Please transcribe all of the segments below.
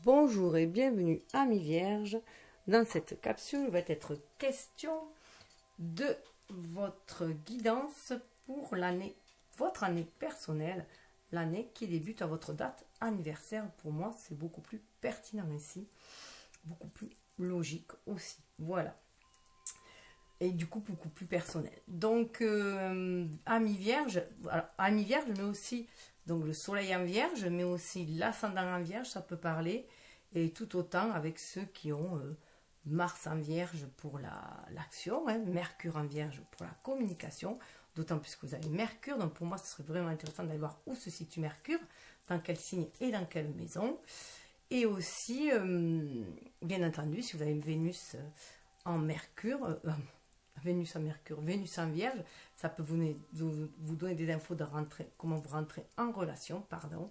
Bonjour et bienvenue amis vierges. Dans cette capsule, il va être question de votre guidance pour l'année, votre année personnelle, l'année qui débute à votre date anniversaire. Pour moi, c'est beaucoup plus pertinent ici, beaucoup plus logique aussi. Voilà. Et du coup, beaucoup plus personnel. Donc, amis vierges, mais aussi donc le soleil en vierge, mais aussi l'ascendant en vierge, ça peut parler. Et tout autant avec ceux qui ont Mars en vierge pour l'action, Mercure en vierge pour la communication, d'autant plus que vous avez Mercure. Donc pour moi, ce serait vraiment intéressant d'aller voir où se situe Mercure, dans quel signe et dans quelle maison. Et aussi, bien entendu, si vous avez Vénus en Mercure, Vénus en Vierge, ça peut vous donner des infos de comment vous rentrez en relation, pardon.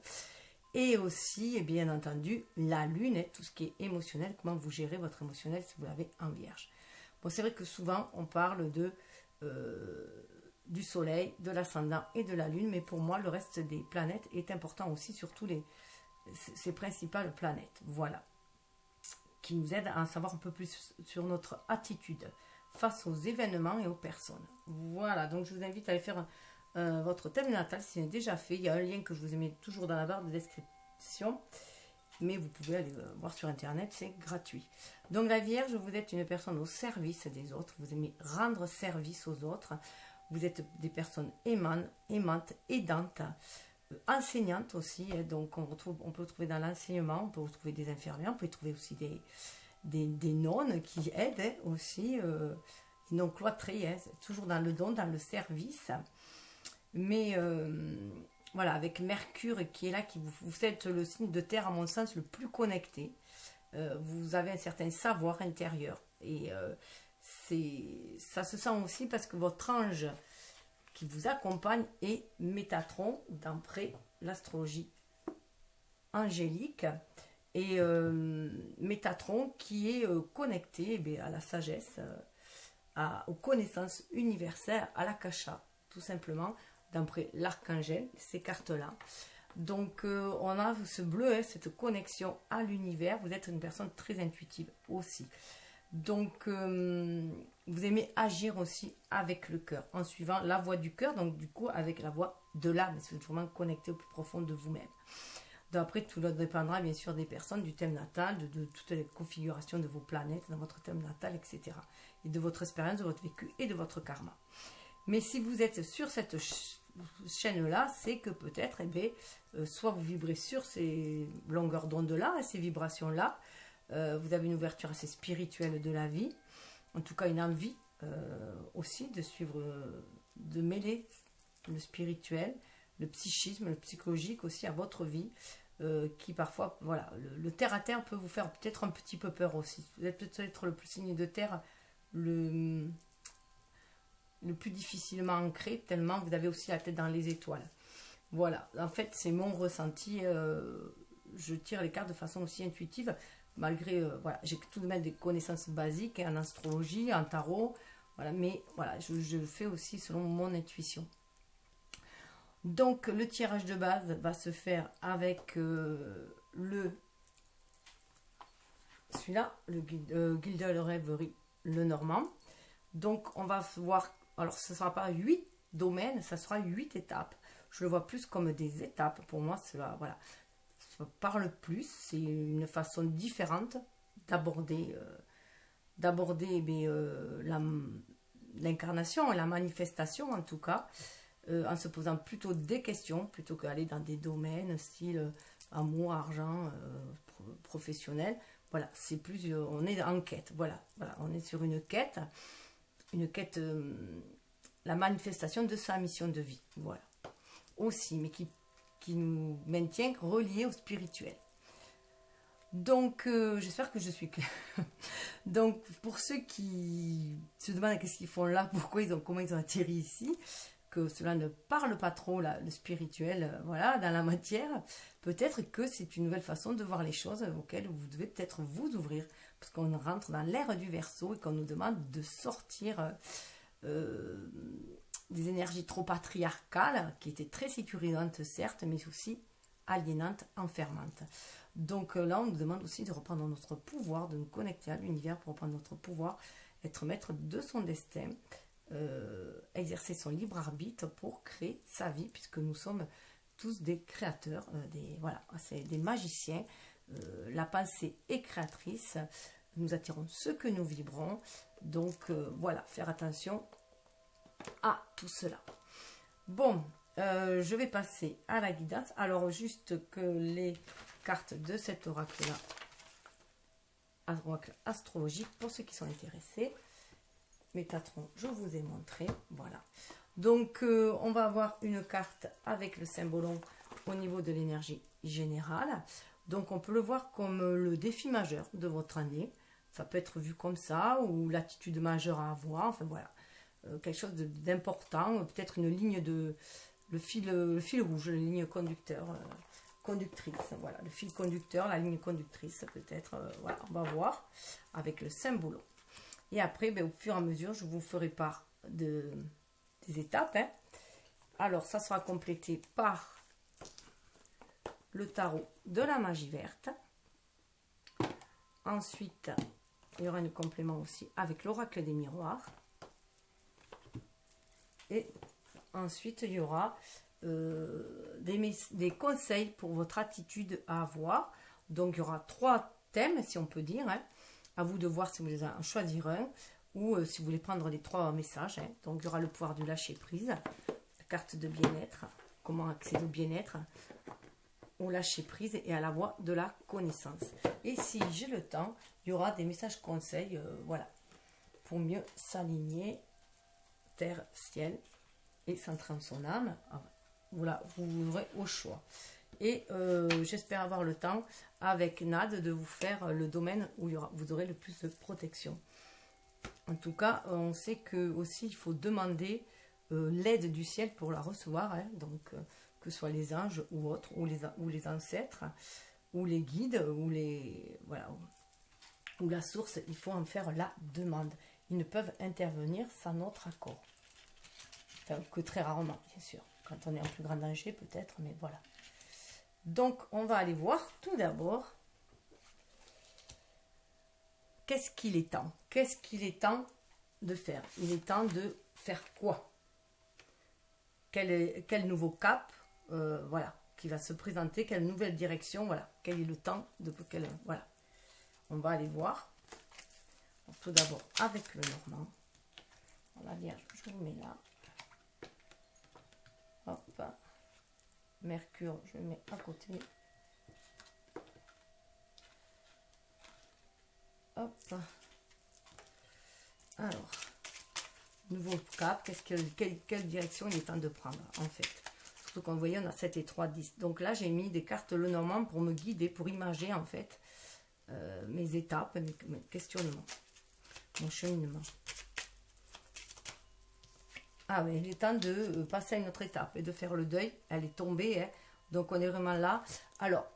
Et aussi, bien entendu, la Lune, tout ce qui est émotionnel, comment vous gérez votre émotionnel si vous l'avez en Vierge. Bon, c'est vrai que souvent, on parle du Soleil, de l'ascendant et de la Lune, mais pour moi, le reste des planètes est important aussi, surtout ces principales planètes, voilà, qui nous aident à en savoir un peu plus sur notre attitude face aux événements et aux personnes. Voilà, donc je vous invite à aller faire votre thème natal si c'est déjà fait. Il y a un lien que je vous ai mis toujours dans la barre de description, mais vous pouvez aller voir sur internet, c'est gratuit. Donc la Vierge, vous êtes une personne au service des autres, vous aimez rendre service aux autres, vous êtes des personnes aimantes, aidantes, enseignantes aussi, donc on peut trouver dans l'enseignement, on peut trouver des infirmières, on peut trouver aussi des nonnes qui aident aussi, non cloîtrées, toujours dans le don, dans le service. Mais voilà, avec Mercure qui est là, vous êtes le signe de terre à mon sens le plus connecté. Vous avez un certain savoir intérieur. Et ça se sent aussi parce que votre ange qui vous accompagne est Métatron, d'après l'astrologie angélique. Et Métatron qui est connecté à la sagesse, aux connaissances universelles, à l'Akasha, tout simplement, d'après l'archangel, ces cartes-là. Donc, on a ce bleu, cette connexion à l'univers. Vous êtes une personne très intuitive aussi. Donc, vous aimez agir aussi avec le cœur, en suivant la voie du cœur, donc du coup, avec la voie de l'âme. Vous êtes vraiment connecté au plus profond de vous-même. Donc, après, tout dépendra bien sûr des personnes, du thème natal, de toutes les configurations de vos planètes dans votre thème natal, etc. Et de votre expérience, de votre vécu et de votre karma. Mais si vous êtes sur cette chaîne-là, c'est que peut-être, soit vous vibrez sur ces longueurs d'onde-là, ces vibrations-là, vous avez une ouverture assez spirituelle de la vie, en tout cas une envie aussi de suivre, de mêler le spirituel, le psychisme, le psychologique aussi à votre vie, qui parfois, voilà, le terre-à-terre peut vous faire peut-être un petit peu peur aussi. Vous êtes peut-être le signe de terre, le plus difficilement ancré, tellement vous avez aussi la tête dans les étoiles. Voilà, en fait, c'est mon ressenti. Je tire les cartes de façon aussi intuitive, malgré, voilà, j'ai tout de même des connaissances basiques en astrologie, en tarot, voilà, mais voilà, je le fais aussi selon mon intuition. Donc, le tirage de base va se faire avec celui-là, le Guildhall Reverie, le Normand. Donc, on va voir. Alors, ce ne sera pas 8 domaines, ça sera 8 étapes. Je le vois plus comme des étapes. Pour moi, cela, voilà, ça parle plus. C'est une façon différente d'aborder l'incarnation, la manifestation en tout cas, en se posant plutôt des questions, plutôt qu'aller dans des domaines style amour, argent, professionnel. Voilà, c'est plus, on est en quête. Voilà, on est sur une quête, la manifestation de sa mission de vie, voilà, aussi, mais qui nous maintient reliés au spirituel. Donc, j'espère que je suis claire. Donc, pour ceux qui se demandent qu'est-ce qu'ils font là, comment ils ont atterri ici, que cela ne parle pas trop, là, le spirituel, voilà, dans la matière, peut-être que c'est une nouvelle façon de voir les choses auxquelles vous devez peut-être vous ouvrir, parce qu'on rentre dans l'ère du Verseau et qu'on nous demande de sortir des énergies trop patriarcales, qui étaient très sécurisantes certes, mais aussi aliénantes, enfermantes. Donc là, on nous demande aussi de reprendre notre pouvoir, de nous connecter à l'univers pour reprendre notre pouvoir, être maître de son destin, exercer son libre arbitre pour créer sa vie, puisque nous sommes tous des créateurs, voilà, c'est des magiciens. La pensée est créatrice, nous attirons ce que nous vibrons. Donc voilà, faire attention à tout cela. Bon, je vais passer à la guidance. Alors, juste que les cartes de cet oracle-là, oracle astrologique, pour ceux qui sont intéressés, Métatron, je vous ai montré. Voilà. Donc, on va avoir une carte avec le symbolon au niveau de l'énergie générale. Donc, on peut le voir comme le défi majeur de votre année. Ça peut être vu comme ça, ou l'attitude majeure à avoir. Enfin, voilà. Quelque chose d'important, peut-être une ligne de... le fil rouge, la ligne conducteur, conductrice. Voilà, le fil conducteur, la ligne conductrice, peut-être. Voilà, on va voir avec le symbolon. Et après, ben, au fur et à mesure, je vous ferai part des étapes. Hein. Alors, ça sera complété par le tarot de la magie verte. Ensuite, il y aura un complément aussi avec l'oracle des miroirs. Et ensuite, il y aura des conseils pour votre attitude à avoir. Donc, il y aura 3 thèmes, si on peut dire. Hein. À vous de voir si vous voulez en choisir un ou si vous voulez prendre les 3 messages. Hein. Donc, il y aura le pouvoir de lâcher prise, la carte de bien-être, comment accéder au bien-être, au lâcher prise et à la voie de la connaissance. Et si j'ai le temps, il y aura des messages conseils, voilà, pour mieux s'aligner, terre, ciel et centrer en son âme. Voilà, vous aurez au choix. Et j'espère avoir le temps avec Nad de vous faire le domaine où vous aurez le plus de protection. En tout cas, on sait que aussi il faut demander l'aide du ciel pour la recevoir. Hein, donc, que ce soit les anges ou autres, ou les ancêtres, ou les guides, voilà, ou la source, il faut en faire la demande. Ils ne peuvent intervenir sans notre accord. Enfin, que très rarement, bien sûr. Quand on est en plus grand danger, peut-être, mais voilà. Donc, on va aller voir tout d'abord qu'est-ce qu'il est temps. Qu'est-ce qu'il est temps de faire? Il est temps de faire quoi? Quel nouveau cap voilà, qui va se présenter? Quelle nouvelle direction? Voilà, quel est le temps de voilà. On va aller voir. Donc, tout d'abord avec le Normand. La Vierge, je vous mets là. Hop. Mercure, je le mets à côté. Hop. Alors, nouveau cap, quelle direction il est temps de prendre, en fait. Surtout quand vous voyez, on a 7 et 3, 10. Donc là, j'ai mis des cartes Lenormand pour me guider, pour imager, en fait, mes étapes, mes questionnements, mon cheminement. Ah oui, il est temps de passer à une autre étape et de faire le deuil. Elle est tombée, hein. Donc on est vraiment là. Alors,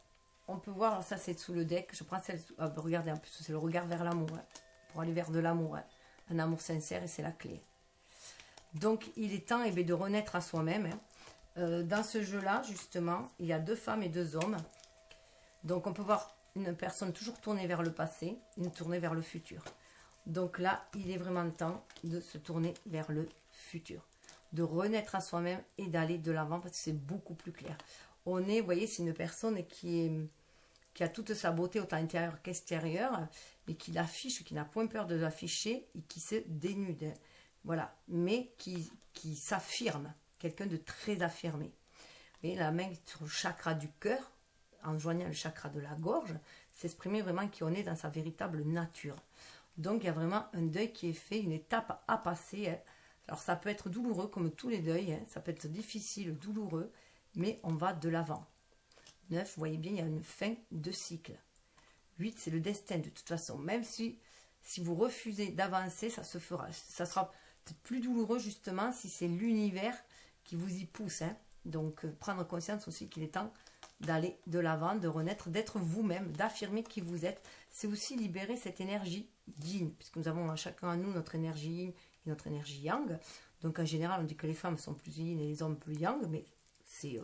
on peut voir, alors ça c'est sous le deck. Je prends celle, regardez, en plus c'est le regard vers l'amour, hein, pour aller vers de l'amour, hein. Un amour sincère, et c'est la clé. Donc il est temps de renaître à soi-même. Hein. Dans ce jeu-là, justement, il y a 2 femmes et 2 hommes. Donc on peut voir une personne toujours tournée vers le passé, une tournée vers le futur. Donc là, il est vraiment temps de se tourner vers le futur, de renaître à soi-même et d'aller de l'avant parce que c'est beaucoup plus clair. On est, vous voyez, c'est une personne qui a toute sa beauté autant intérieure qu'extérieure, mais qui l'affiche, qui n'a point peur de l'afficher et qui se dénude. Voilà, mais qui s'affirme, quelqu'un de très affirmé. Et la main sur le chakra du cœur, en joignant le chakra de la gorge, s'exprimer vraiment qui on est dans sa véritable nature. Donc il y a vraiment un deuil qui est fait, une étape à passer. Hein. Alors ça peut être douloureux comme tous les deuils, hein. Ça peut être difficile, douloureux, mais on va de l'avant. 9, vous voyez bien, il y a une fin de cycle. 8, c'est le destin de toute façon. Même si vous refusez d'avancer, ça se fera. Ça sera plus douloureux justement si c'est l'univers qui vous y pousse. Hein. Donc prendre conscience aussi qu'il est temps d'aller de l'avant, de renaître, d'être vous-même, d'affirmer qui vous êtes. C'est aussi libérer cette énergie yin, puisque nous avons chacun à nous notre énergie yin et notre énergie yang. Donc en général, on dit que les femmes sont plus yin et les hommes plus yang, mais c'est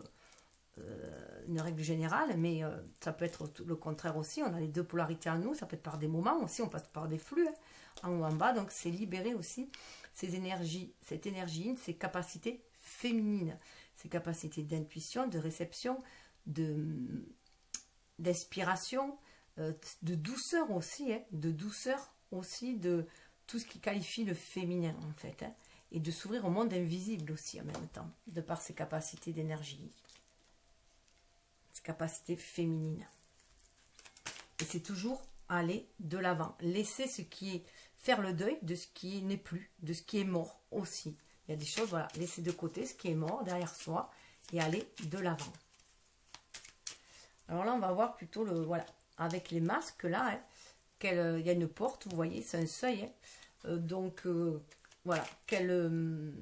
une règle générale, mais ça peut être le contraire aussi. On a les deux polarités en nous, ça peut être par des moments aussi, on passe par des flux, hein, en haut, en bas. Donc c'est libérer aussi ces énergies, cette énergie, ces capacités féminines, ces capacités d'intuition, de réception, d'inspiration, de douceur aussi, hein, de tout ce qui qualifie le féminin en fait, hein, et de s'ouvrir au monde invisible aussi en même temps, de par ses capacités d'énergie, ses capacités féminines. Et c'est toujours aller de l'avant, laisser ce qui est, faire le deuil de ce qui n'est plus, de ce qui est mort aussi. Il y a des choses, voilà, laisser de côté ce qui est mort derrière soi et aller de l'avant. Alors là, on va voir plutôt le, voilà, avec les masques là, hein, il y a une porte, vous voyez, c'est un seuil, hein, voilà, quel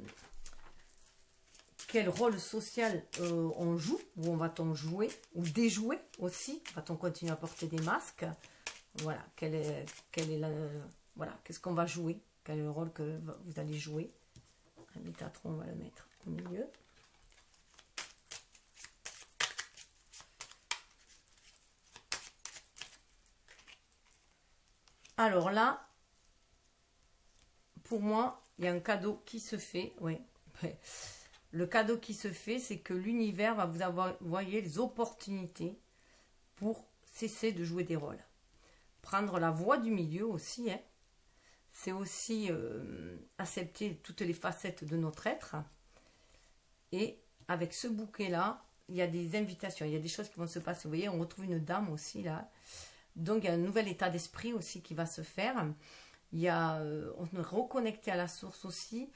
rôle social on joue, où on va-t-on jouer, ou déjouer aussi, va-t-on continuer à porter des masques, voilà, voilà, qu'est-ce qu'on va jouer, quel est le rôle que vous allez jouer. Un métatron, on va le mettre au milieu. Alors là, pour moi, il y a un cadeau qui se fait, oui. Le cadeau qui se fait, c'est que l'univers va vous avoir, voyez, les opportunités pour cesser de jouer des rôles. Prendre la voie du milieu aussi, hein. C'est aussi accepter toutes les facettes de notre être. Et avec ce bouquet-là, il y a des invitations, il y a des choses qui vont se passer. Vous voyez, on retrouve une dame aussi là. Donc, il y a un nouvel état d'esprit aussi qui va se faire. Il y a, on est reconnecté à la source aussi.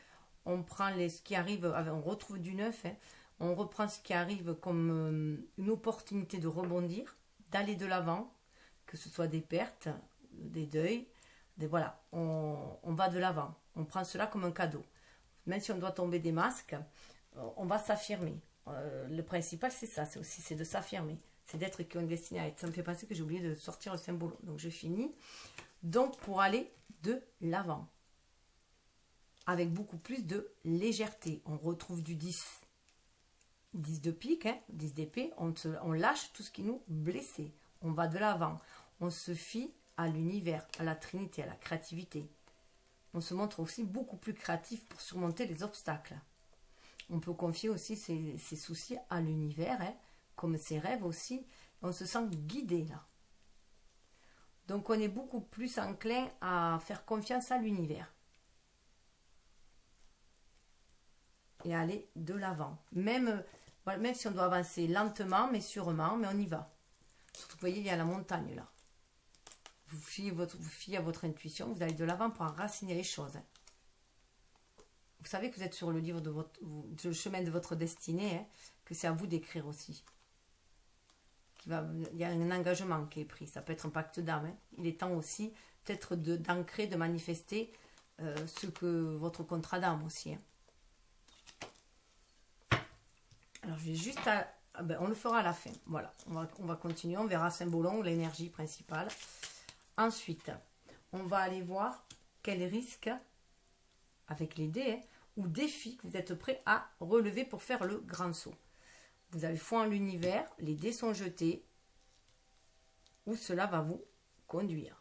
On prend ce qui arrive, on retrouve du neuf. Hein. On reprend ce qui arrive comme une opportunité de rebondir, d'aller de l'avant, que ce soit des pertes, des deuils. Voilà, on va de l'avant. On prend cela comme un cadeau. Même si on doit tomber des masques, on va s'affirmer. Le principal, c'est ça, c'est de s'affirmer. C'est d'être qui on est destiné à être. Ça me fait penser que j'ai oublié de sortir le symbole. Donc, je finis. Donc, pour aller de l'avant. Avec beaucoup plus de légèreté. On retrouve du 10. 10 de pique, hein, 10 d'épée. On lâche tout ce qui nous blessait. On va de l'avant. On se fie à l'univers, à la trinité, à la créativité. On se montre aussi beaucoup plus créatif pour surmonter les obstacles. On peut confier aussi ses soucis à l'univers, hein, comme ses rêves aussi. On se sent guidé là. Donc on est beaucoup plus enclin à faire confiance à l'univers. Et à aller de l'avant. Même si on doit avancer lentement, mais sûrement, mais on y va. Surtout, vous voyez, il y a la montagne là. Vous fiez à votre intuition, vous allez de l'avant pour enraciner les choses. Vous savez que vous êtes sur le livre le chemin de votre destinée, hein, que c'est à vous d'écrire aussi. Il y a un engagement qui est pris, ça peut être un pacte d'âme. Hein. Il est temps aussi peut-être d'ancrer, de manifester ce que votre contrat d'âme aussi. Hein. Alors je vais juste on le fera à la fin. Voilà, on va continuer, on verra Symbolon, l'énergie principale. Ensuite, on va aller voir quels risques, avec les dés, hein, ou défis que vous êtes prêts à relever pour faire le grand saut. Vous avez foi en l'univers, les dés sont jetés, où cela va vous conduire.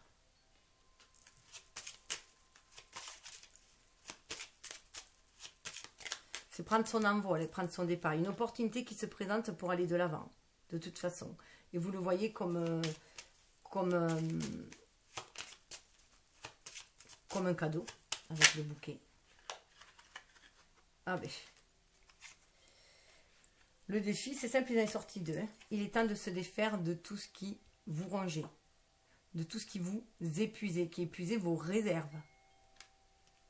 C'est prendre son envol et prendre son départ. Une opportunité qui se présente pour aller de l'avant, de toute façon. Et vous le voyez comme un cadeau avec le bouquet. Ah ben. Le défi, c'est simple, il en est sorti deux. Hein. Il est temps de se défaire de tout ce qui vous rongeait, de tout ce qui vous épuisait, qui épuisait vos réserves,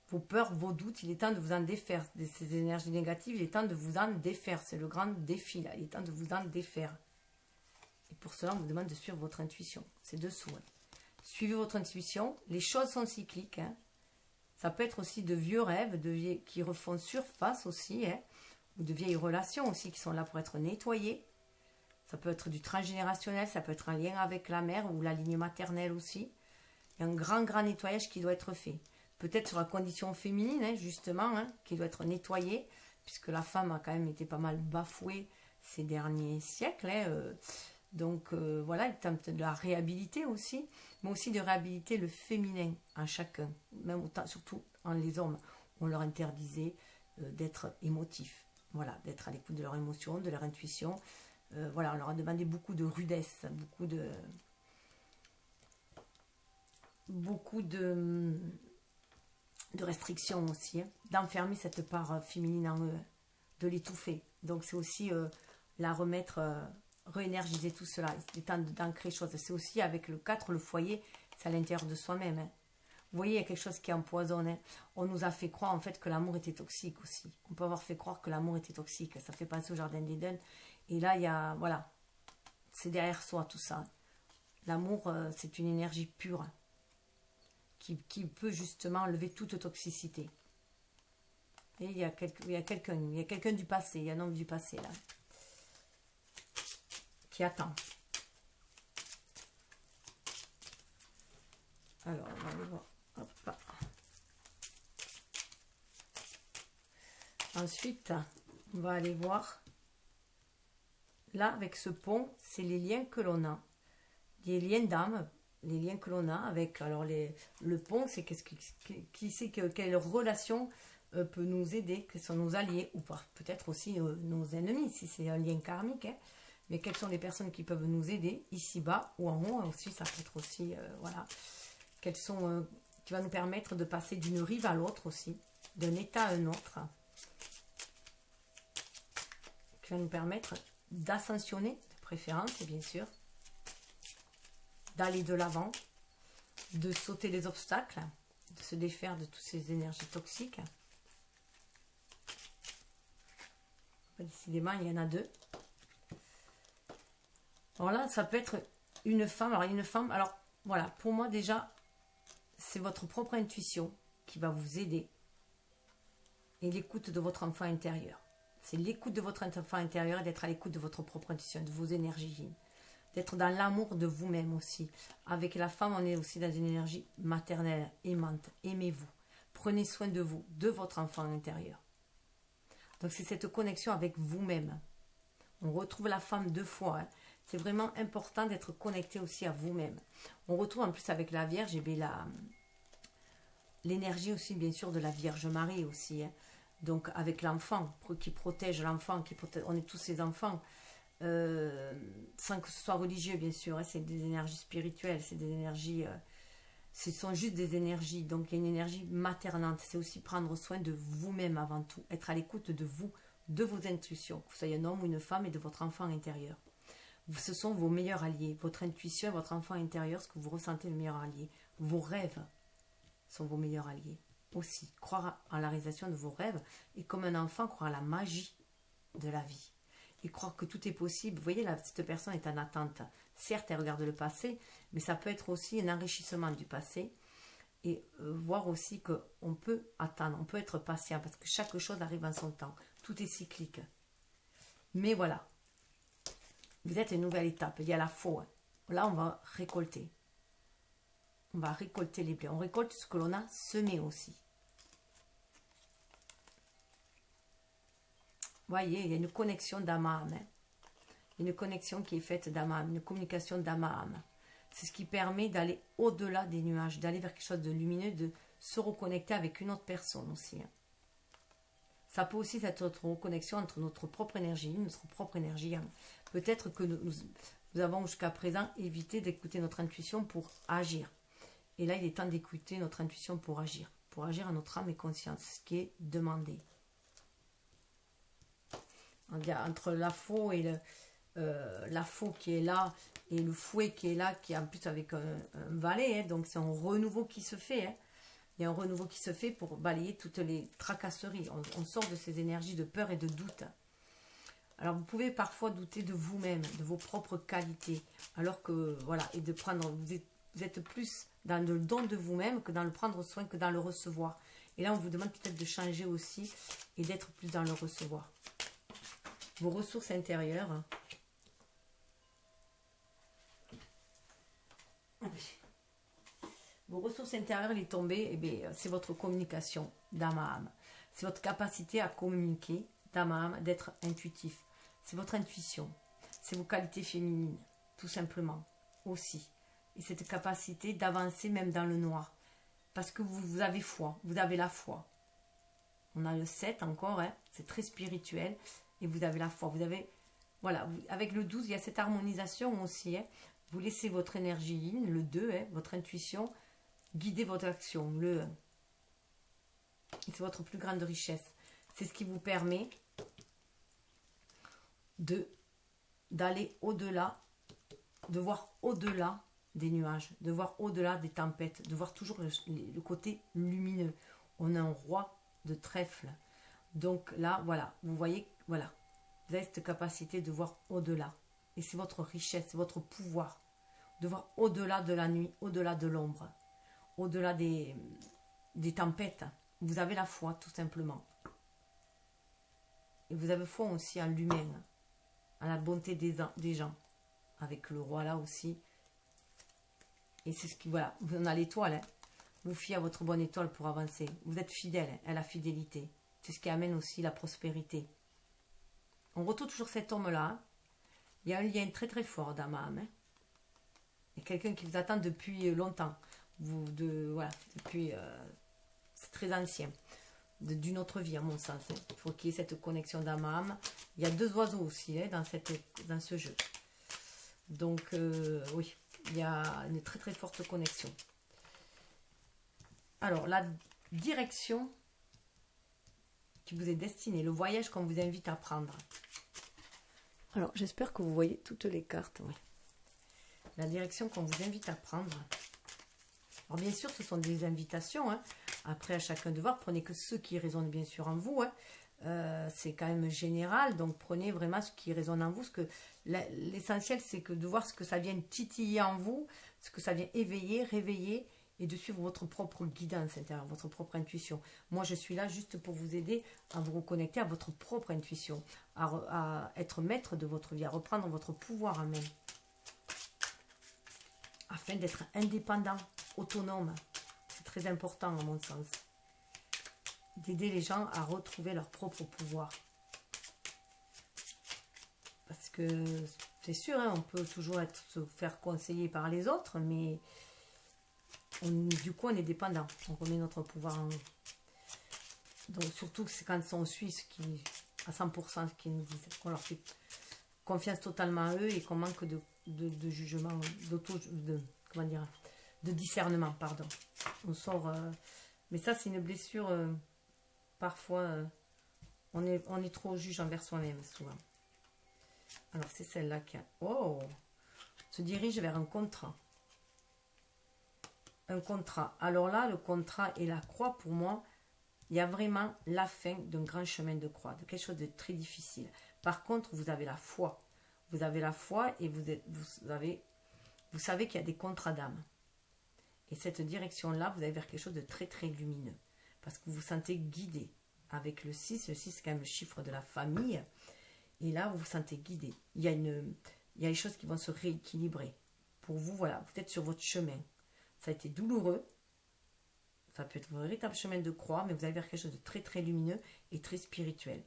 vos peurs, vos doutes. Il est temps de vous en défaire. De ces énergies négatives, il est temps de vous en défaire. C'est le grand défi là. Il est temps de vous en défaire. Et pour cela, on vous demande de suivre votre intuition. C'est dessous. Hein. Suivez votre intuition. Les choses sont cycliques. Hein. Ça peut être aussi de vieux rêves, qui refont surface aussi, hein, ou de vieilles relations aussi qui sont là pour être nettoyées. Ça peut être du transgénérationnel, ça peut être un lien avec la mère ou la ligne maternelle aussi. Il y a un grand nettoyage qui doit être fait. Peut-être sur la condition féminine, hein, justement, hein, qui doit être nettoyée, puisque la femme a quand même été pas mal bafouée ces derniers siècles. Donc voilà, il tente de la réhabiliter aussi, mais aussi de réhabiliter le féminin en chacun, même autant, surtout en les hommes. On leur interdisait d'être émotifs, voilà, d'être à l'écoute de leurs émotions, de leur intuition. Voilà, on leur a demandé beaucoup de rudesse, beaucoup de restrictions aussi, hein, d'enfermer cette part féminine en eux, de l'étouffer. Donc c'est aussi la remettre, réénergiser tout cela, il est temps d'ancrer les choses. C'est aussi avec le 4, le foyer, c'est à l'intérieur de soi-même. Hein. Vous voyez, il y a quelque chose qui empoisonne. Hein. On nous a fait croire en fait que l'amour était toxique aussi. On peut avoir fait croire que l'amour était toxique. Ça fait penser au jardin d'Éden. Et là, il y a, voilà, c'est derrière soi tout ça. L'amour, c'est une énergie pure qui peut justement enlever toute toxicité. Et il y a quelqu'un du passé, il y a un homme du passé là, qui attend. Alors, on va aller voir. Hop là. Ensuite, on va aller voir. Là, avec ce pont, c'est les liens que l'on a. Les liens d'âme, les liens que l'on a avec. Alors, le pont, c'est quelle relation peut nous aider, quels sont nos alliés, ou peut-être aussi nos ennemis, si c'est un lien karmique. Hein. Mais quelles sont les personnes qui peuvent nous aider, ici-bas ou en haut aussi, ça peut être aussi, voilà. Quelles sont, qui va nous permettre de passer d'une rive à l'autre aussi, d'un état à un autre. Qui va nous permettre d'ascensionner, de préférence, bien sûr. D'aller de l'avant, de sauter les obstacles, de se défaire de toutes ces énergies toxiques. Décidément, il y en a deux. Alors là, ça peut être une femme. Alors voilà, pour moi déjà, c'est votre propre intuition qui va vous aider. Et l'écoute de votre enfant intérieur. C'est l'écoute de votre enfant intérieur et d'être à l'écoute de votre propre intuition, de vos énergies. D'être dans l'amour de vous-même aussi. Avec la femme, on est aussi dans une énergie maternelle, aimante. Aimez-vous. Prenez soin de vous, de votre enfant intérieur. Donc c'est cette connexion avec vous-même. On retrouve la femme 2 fois. Hein. C'est vraiment important d'être connecté aussi à vous-même. On retrouve en plus avec la Vierge, l'énergie aussi bien sûr de la Vierge Marie aussi. Hein. Donc avec l'enfant, qui protège l'enfant, on est tous ces enfants. Sans que ce soit religieux bien sûr, hein, c'est des énergies spirituelles, c'est des énergies, ce sont juste des énergies, donc il y a une énergie maternante, c'est aussi prendre soin de vous-même avant tout, être à l'écoute de vous, de vos intuitions, que vous soyez un homme ou une femme et de votre enfant intérieur. Ce sont vos meilleurs alliés, votre intuition, votre enfant intérieur, ce que vous ressentez le meilleur allié. Vos rêves sont vos meilleurs alliés aussi, croire en la réalisation de vos rêves et comme un enfant, croire à la magie de la vie. Et croire que tout est possible. Vous voyez, là, cette personne est en attente. Certes, elle regarde le passé, mais ça peut être aussi un enrichissement du passé. Et voir aussi qu'on peut attendre, on peut être patient, parce que chaque chose arrive en son temps. Tout est cyclique. Mais voilà, vous êtes à une nouvelle étape. Il y a la faux. Là, on va récolter. On va récolter les blés. On récolte ce que l'on a semé aussi. Vous voyez, il y a une connexion d'âme à âme. Hein. Une connexion qui est faite d'âme à âme, une communication d'âme à âme. C'est ce qui permet d'aller au-delà des nuages, d'aller vers quelque chose de lumineux, de se reconnecter avec une autre personne aussi. Hein. Ça peut aussi être notre reconnexion entre notre propre énergie, Hein. Peut-être que nous avons jusqu'à présent évité d'écouter notre intuition pour agir. Et là, il est temps d'écouter notre intuition pour agir à notre âme et conscience, ce qui est demandé. Entre la faux et la faux qui est là et le fouet qui est là, qui est en plus avec un valet, hein, donc c'est un renouveau qui se fait. Hein. Il y a un renouveau qui se fait pour balayer toutes les tracasseries. On sort de ces énergies de peur et de doute. Alors vous pouvez parfois douter de vous-même, de vos propres qualités, alors que voilà, et de prendre, vous êtes plus dans le don de vous-même que dans le prendre soin, que dans le recevoir. Et là on vous demande peut-être de changer aussi et d'être plus dans le recevoir. Vos ressources intérieures. Vos ressources intérieures, les tombées, eh bien, c'est votre communication d'âme à âme. C'est votre capacité à communiquer d'âme à âme, d'être intuitif. c'est votre intuition. C'est vos qualités féminines, tout simplement, aussi. Et cette capacité d'avancer même dans le noir. Parce que vous avez foi, vous avez la foi. On a le 7 encore, hein, c'est très spirituel. Et vous avez la foi, vous avez... Voilà, avec le 12, il y a cette harmonisation aussi. Hein. Vous laissez votre énergie yin, le 2, hein, votre intuition, guider votre action, le 1. C'est votre plus grande richesse. C'est ce qui vous permet d'aller au-delà, de voir au-delà des nuages, de voir au-delà des tempêtes, de voir toujours le côté lumineux. On a un roi de trèfle. Donc là, voilà, vous voyez, voilà, vous avez cette capacité de voir au-delà. Et c'est votre richesse, c'est votre pouvoir, de voir au-delà de la nuit, au-delà de l'ombre, au-delà des tempêtes. Vous avez la foi, tout simplement. Et vous avez foi aussi en l'humain, à la bonté des gens. Avec le roi là aussi. Et c'est ce qui, voilà, vous en avez l'étoile. Hein. Vous fiez à votre bonne étoile pour avancer. Vous êtes fidèle hein, à la fidélité. C'est ce qui amène aussi la prospérité. On retrouve toujours cet homme-là. Hein. Il y a un lien très très fort dans ma âme. Hein. Il y a quelqu'un qui vous attend depuis longtemps. Voilà, depuis... c'est très ancien. D'une autre vie, à mon sens. Hein. Il faut qu'il y ait cette connexion d'âme à âme. Il y a 2 oiseaux aussi hein, dans ce jeu. Donc, oui, il y a une très très forte connexion. Alors, la direction qui vous est destinée, le voyage qu'on vous invite à prendre. Alors, j'espère que vous voyez toutes les cartes. Oui. La direction qu'on vous invite à prendre. Alors, bien sûr, ce sont des invitations. Hein. Après, à chacun de voir, prenez que ceux qui résonnent bien sûr en vous. Hein. C'est quand même général, donc prenez vraiment ce qui résonne en vous. L'essentiel, c'est que de voir ce que ça vient titiller en vous, ce que ça vient éveiller, réveiller, et de suivre votre propre guidance intérieure, votre propre intuition. Moi, je suis là juste pour vous aider à vous reconnecter à votre propre intuition, à être maître de votre vie, à reprendre votre pouvoir en main, afin d'être indépendant, autonome. C'est très important à mon sens. D'aider les gens à retrouver leur propre pouvoir. Parce que c'est sûr, hein, on peut toujours se faire conseiller par les autres, mais du coup on est dépendant. On remet notre pouvoir en nous. Donc surtout que c'est quand on suit à 100% ce qu'ils nous disent, qu'on leur fait confiance totalement à eux et qu'on manque de jugement, de discernement, pardon. On sort... mais ça c'est une blessure... Parfois, on est trop juge envers soi-même, souvent. Alors, c'est celle-là qui a... Oh! Se dirige vers un contrat. Un contrat. Alors là, le contrat et la croix, pour moi, il y a vraiment la fin d'un grand chemin de croix, de quelque chose de très difficile. Par contre, vous avez la foi. Vous avez la foi et vous savez qu'il y a des contrats d'âme. Et cette direction-là, vous allez vers quelque chose de très, très lumineux. Parce que vous vous sentez guidé avec le 6. Le 6, c'est quand même le chiffre de la famille. Et là, vous vous sentez guidé. Il y a des choses qui vont se rééquilibrer. Pour vous, voilà, vous êtes sur votre chemin. Ça a été douloureux. Ça peut être un véritable chemin de croix, mais vous allez vers quelque chose de très, très lumineux et très spirituel.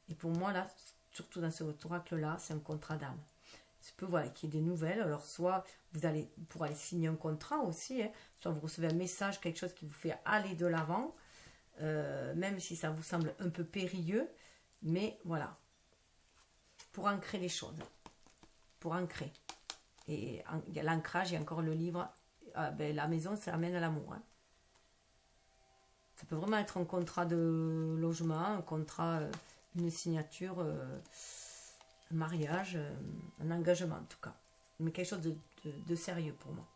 Et pour moi, là, surtout dans ce oracle-là, c'est un contrat d'âme. Il se peut, voilà, qu'il y ait des nouvelles. Alors, soit pour aller signer un contrat aussi, hein, soit vous recevez un message, quelque chose qui vous fait aller de l'avant, même si ça vous semble un peu périlleux, mais voilà, pour ancrer les choses, pour ancrer. Et il y a l'ancrage, il y a encore le livre, la maison, ça amène à l'amour. Hein. Ça peut vraiment être un contrat de logement, un contrat, une signature, un mariage, un engagement en tout cas, mais quelque chose de sérieux pour moi,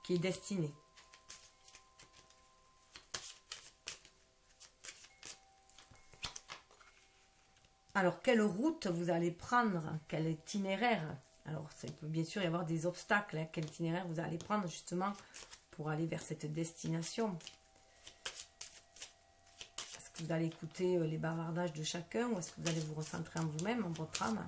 qui est destiné. Alors, quelle route vous allez prendre? Quel itinéraire? Alors, ça peut bien sûr y avoir des obstacles. Hein. Quel itinéraire vous allez prendre justement pour aller vers cette destination? Est-ce que vous allez écouter les bavardages de chacun ou est-ce que vous allez vous recentrer en vous-même, en votre âme?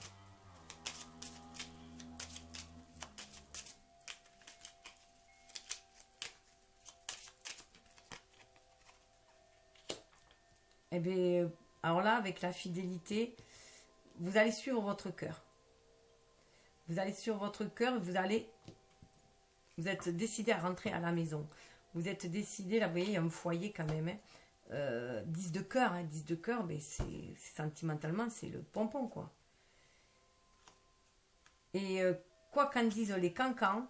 Eh bien, Alors là, avec la fidélité, vous allez suivre votre cœur. Vous allez suivre votre cœur et vous êtes décidé à rentrer à la maison. Vous êtes décidé, là, vous voyez, il y a un foyer quand même. 10 de cœur, 10 de cœur, mais c'est sentimentalement, c'est le pompon, quoi. Et quoi qu'en disent les cancans,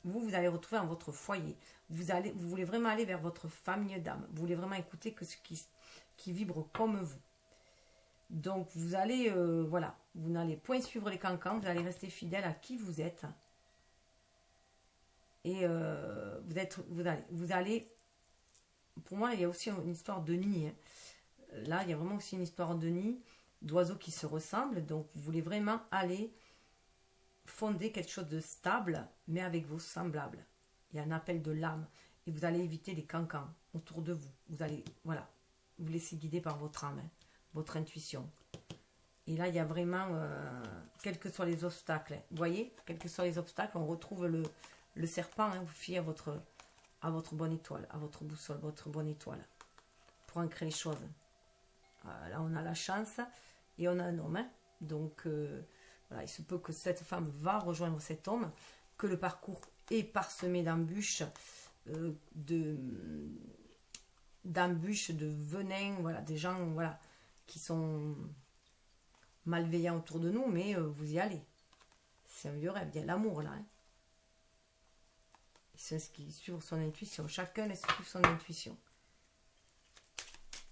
vous allez retrouver dans votre foyer. Vous voulez vraiment aller vers votre famille d'âme. Vous voulez vraiment écouter que ce qui vibre comme vous. Donc, vous allez, voilà, vous n'allez point suivre les cancans, vous allez rester fidèle à qui vous êtes. Et vous allez, pour moi, il y a aussi une histoire de nid. Hein. Là, il y a vraiment aussi une histoire de nid, d'oiseaux qui se ressemblent. Donc, vous voulez vraiment aller fonder quelque chose de stable, mais avec vos semblables. Il y a un appel de l'âme. Et vous allez éviter les cancans autour de vous. Vous allez, voilà, vous laissez guider par votre âme, hein, votre intuition. Et là, il y a vraiment, quels que soient les obstacles, hein, vous voyez, quels que soient les obstacles, on retrouve le serpent, hein, vous fiez à votre bonne étoile, à votre boussole, votre bonne étoile, pour ancrer les choses. Là, on a la chance et on a un homme. Hein. Donc, voilà, il se peut que cette femme va rejoindre cet homme, que le parcours est parsemé d'embûches, d'embûches, de venins, voilà, des gens, voilà, qui sont malveillants autour de nous, mais vous y allez. C'est un vieux rêve, il y a l'amour là. Hein. C'est ce qui suit son intuition. Chacun laisse suivre son intuition.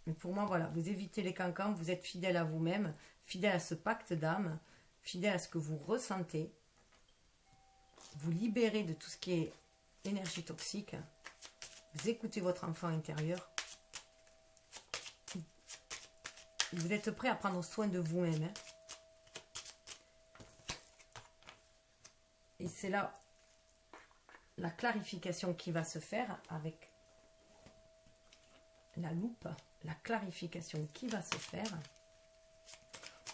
Mais pour moi, voilà, vous évitez les cancans, vous êtes fidèle à vous-même, fidèle à ce pacte d'âme, fidèle à ce que vous ressentez. Vous libérez de tout ce qui est énergie toxique. Vous écoutez votre enfant intérieur. Vous êtes prêt à prendre soin de vous-même. Hein. Et c'est là la clarification qui va se faire avec la loupe. La clarification qui va se faire.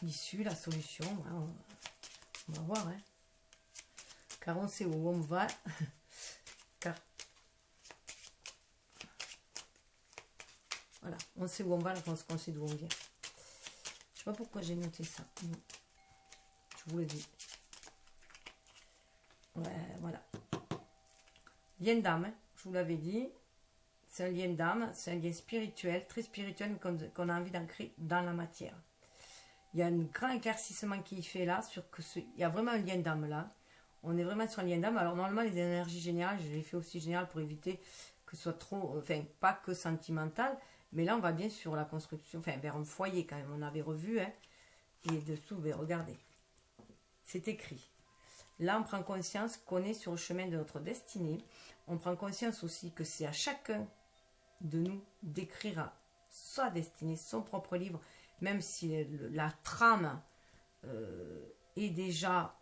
L'issue, la solution. Hein, on va voir. Hein. Car on sait où on va. Car voilà, on sait où on va, on sait d'où on vient. Je sais pas pourquoi j'ai noté ça. Je vous le dis. Ouais, voilà. Lien d'âme, hein, je vous l'avais dit. C'est un lien d'âme, c'est un lien spirituel, très spirituel, qu'on a envie d'ancrer dans la matière. Il y a un grand éclaircissement qui fait là, il y a vraiment un lien d'âme là. On est vraiment sur un lien d'âme. Alors normalement, les énergies générales, je les fais aussi générales pour éviter que ce soit trop, enfin, pas que sentimental, mais là, on va bien sur la construction, enfin, vers un foyer quand même. On avait revu, hein, et dessous, ben, regardez, c'est écrit. Là, on prend conscience qu'on est sur le chemin de notre destinée. On prend conscience aussi que c'est à chacun de nous d'écrire sa destinée, son propre livre, même si la trame est déjà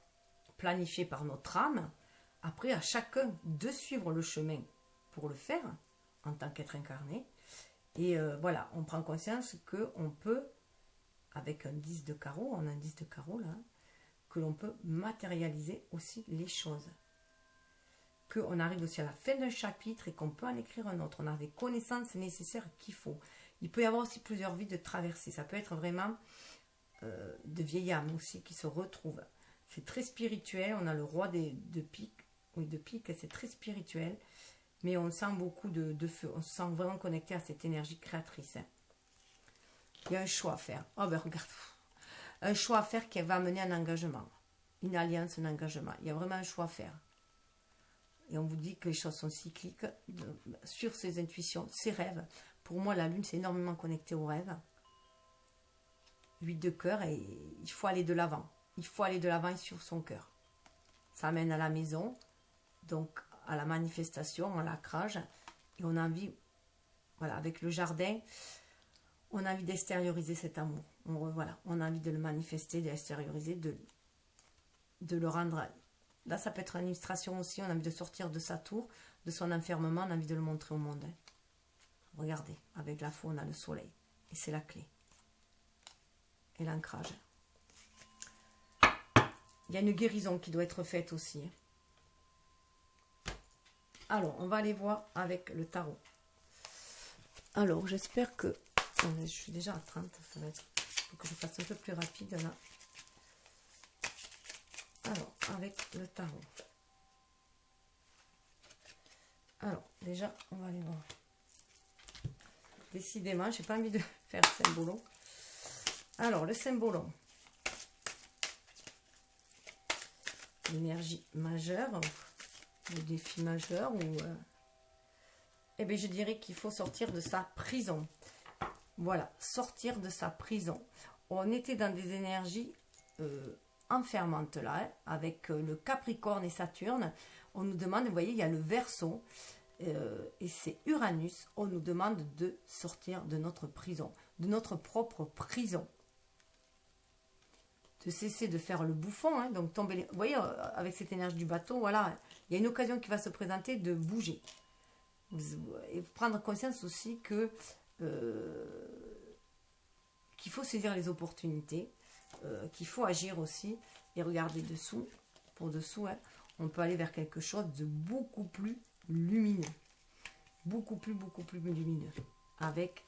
planifiée par notre âme. Après, à chacun de suivre le chemin pour le faire, en tant qu'être incarné. Et voilà, on prend conscience qu'on peut, avec un 10 de carreau, on a un 10 de carreau là, que l'on peut matérialiser aussi les choses. Qu'on arrive aussi à la fin d'un chapitre et qu'on peut en écrire un autre. On a des connaissances nécessaires qu'il faut. Il peut y avoir aussi plusieurs vies de traversée. Ça peut être vraiment de vieilles âmes aussi qui se retrouvent. C'est très spirituel. On a le roi de pique. Oui, de pique, c'est très spirituel. Mais on sent beaucoup de feu. On se sent vraiment connecté à cette énergie créatrice. Hein. Il y a un choix à faire. Oh ben regarde. Un choix à faire qui va mener un engagement. Une alliance, un engagement. Il y a vraiment un choix à faire. Et on vous dit que les choses sont cycliques sur ses intuitions, ses rêves. Pour moi, la lune, c'est énormément connecté aux rêves. 8 de cœur et il faut aller de l'avant. Il faut aller de l'avant et sur son cœur. Ça amène à la maison, donc à la manifestation, à l'ancrage. Et on a envie, voilà, avec le jardin, on a envie d'extérioriser cet amour. Voilà, on a envie de le manifester, de l'extérioriser, de le rendre... Là, ça peut être une illustration aussi. On a envie de sortir de sa tour, de son enfermement. On a envie de le montrer au monde. Hein. Regardez, avec la faux, on a le soleil. Et c'est la clé. Et l'ancrage. Il y a une guérison qui doit être faite aussi. Hein. Alors, on va aller voir avec le tarot. Alors, j'espère que Je suis déjà à 30, ça va être... faut que je fasse un peu plus rapide là. Alors, avec le tarot. Alors, déjà, on va aller voir. Décidément, j'ai pas envie de faire le symbolon. Alors, le symbolon. L'énergie majeure, le défi majeur, ou... eh bien, je dirais qu'il faut sortir de sa prison. Voilà, sortir de sa prison. On était dans des énergies enfermantes là, hein, avec le Capricorne et Saturne. On nous demande, vous voyez, il y a le Verseau et c'est Uranus. On nous demande de sortir de notre prison, de notre propre prison. De cesser de faire le bouffon, hein, donc tomber. Vous voyez, avec cette énergie du bateau, voilà, il y a une occasion qui va se présenter de bouger. Et prendre conscience aussi que qu'il faut saisir les opportunités, qu'il faut agir aussi et regarder dessous. Pour dessous, hein, on peut aller vers quelque chose de beaucoup plus lumineux, beaucoup plus lumineux. Avec,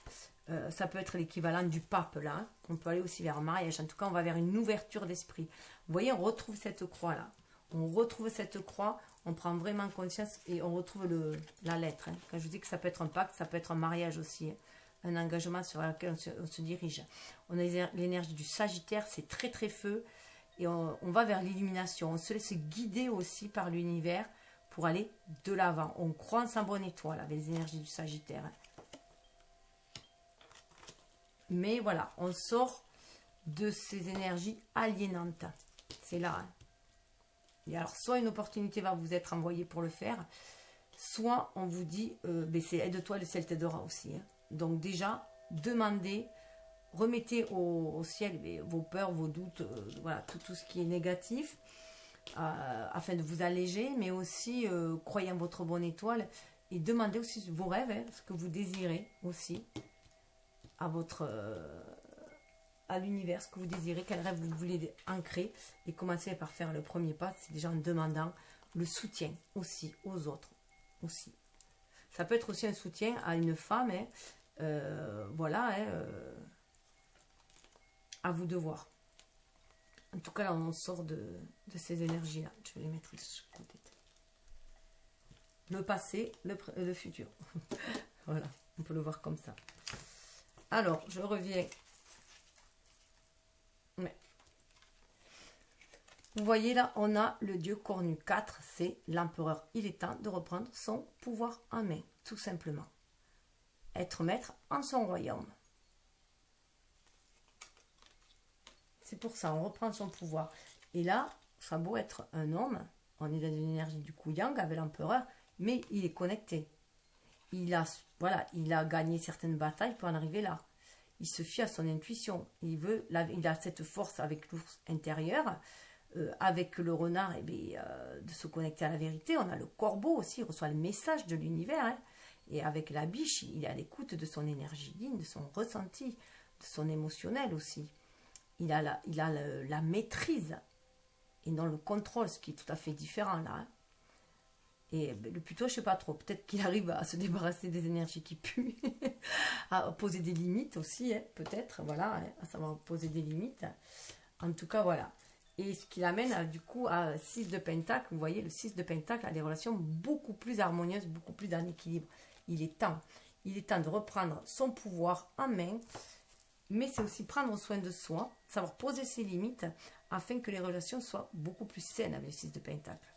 ça peut être l'équivalent du pape là. Hein. On peut aller aussi vers un mariage. En tout cas, on va vers une ouverture d'esprit. Vous voyez, on retrouve cette croix là. On retrouve cette croix. On prend vraiment conscience et on retrouve la lettre. Hein. Quand je vous dis que ça peut être un pacte, ça peut être un mariage aussi. Hein. Un engagement sur lequel on se dirige. On a l'énergie du Sagittaire, c'est très très feu. Et on va vers l'illumination. On se laisse guider aussi par l'univers pour aller de l'avant. On croit en sa bonne étoile avec les énergies du Sagittaire. Hein. Mais voilà, on sort de ces énergies aliénantes. C'est là. Hein. Et alors, soit une opportunité va vous être envoyée pour le faire, soit on vous dit, c'est aide-toi, le ciel t'aidera aussi. Hein. Donc déjà, demandez, remettez au ciel vos peurs, vos doutes, voilà, tout ce qui est négatif, afin de vous alléger, mais aussi croyez en votre bonne étoile et demandez aussi vos rêves, hein, ce que vous désirez aussi à votre... à l'univers, ce que vous désirez, quel rêve vous voulez ancrer, et commencez par faire le premier pas, c'est déjà en demandant le soutien aussi aux autres, aussi. Ça peut être aussi un soutien à une femme, hein, voilà, hein, à vous de voir. En tout cas, là, on sort de ces énergies-là. Je vais les mettre de chaque côté. Le passé, le futur. Voilà, on peut le voir comme ça. Alors, je reviens. Ouais. Vous voyez là, on a le dieu cornu 4, c'est l'empereur. Il est temps de reprendre son pouvoir en main, tout simplement. Être maître en son royaume. C'est pour ça, on reprend son pouvoir. Et là, ça a beau être un homme, on est dans une énergie du coup yang avec l'empereur, mais il est connecté. Il a, voilà, il a gagné certaines batailles pour en arriver là. Il se fie à son intuition. Il a cette force avec l'ours intérieur, avec le renard, et bien, de se connecter à la vérité. On a le corbeau aussi, il reçoit le message de l'univers. Hein. Et avec la biche, il est à l'écoute de son énergie digne, de son ressenti, de son émotionnel aussi. Il a la maîtrise et non le contrôle, ce qui est tout à fait différent là. Hein. Et le plutôt, je ne sais pas trop. Peut-être qu'il arrive à se débarrasser des énergies qui puent, à poser des limites aussi, hein, peut-être, voilà, hein, à savoir poser des limites. En tout cas, voilà. Et ce qui l'amène du coup à 6 de Pentacle. Vous voyez, le 6 de Pentacle a des relations beaucoup plus harmonieuses, beaucoup plus en équilibre. Il est temps de reprendre son pouvoir en main, mais c'est aussi prendre soin de soi, savoir poser ses limites, afin que les relations soient beaucoup plus saines avec le 6 de Pentacle.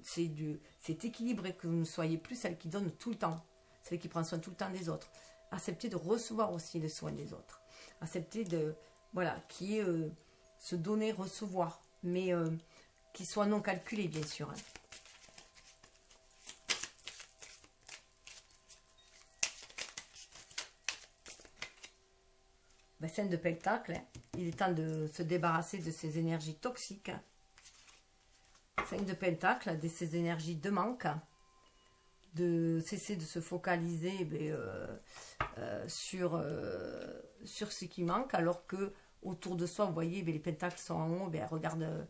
C'est équilibré, que vous ne soyez plus celle qui donne tout le temps, celle qui prend soin tout le temps des autres. Accepter de recevoir aussi les soins des autres. Accepter de, voilà, qui est se donner, recevoir, mais qui soit non calculé, bien sûr. Hein. Ben, scène de Pentacle, hein. Il est temps de se débarrasser de ces énergies toxiques. Scène de Pentacle, de ces énergies de manque, de cesser de se focaliser sur ce qui manque, alors que autour de soi, vous voyez, les pentacles sont en haut, elle regarde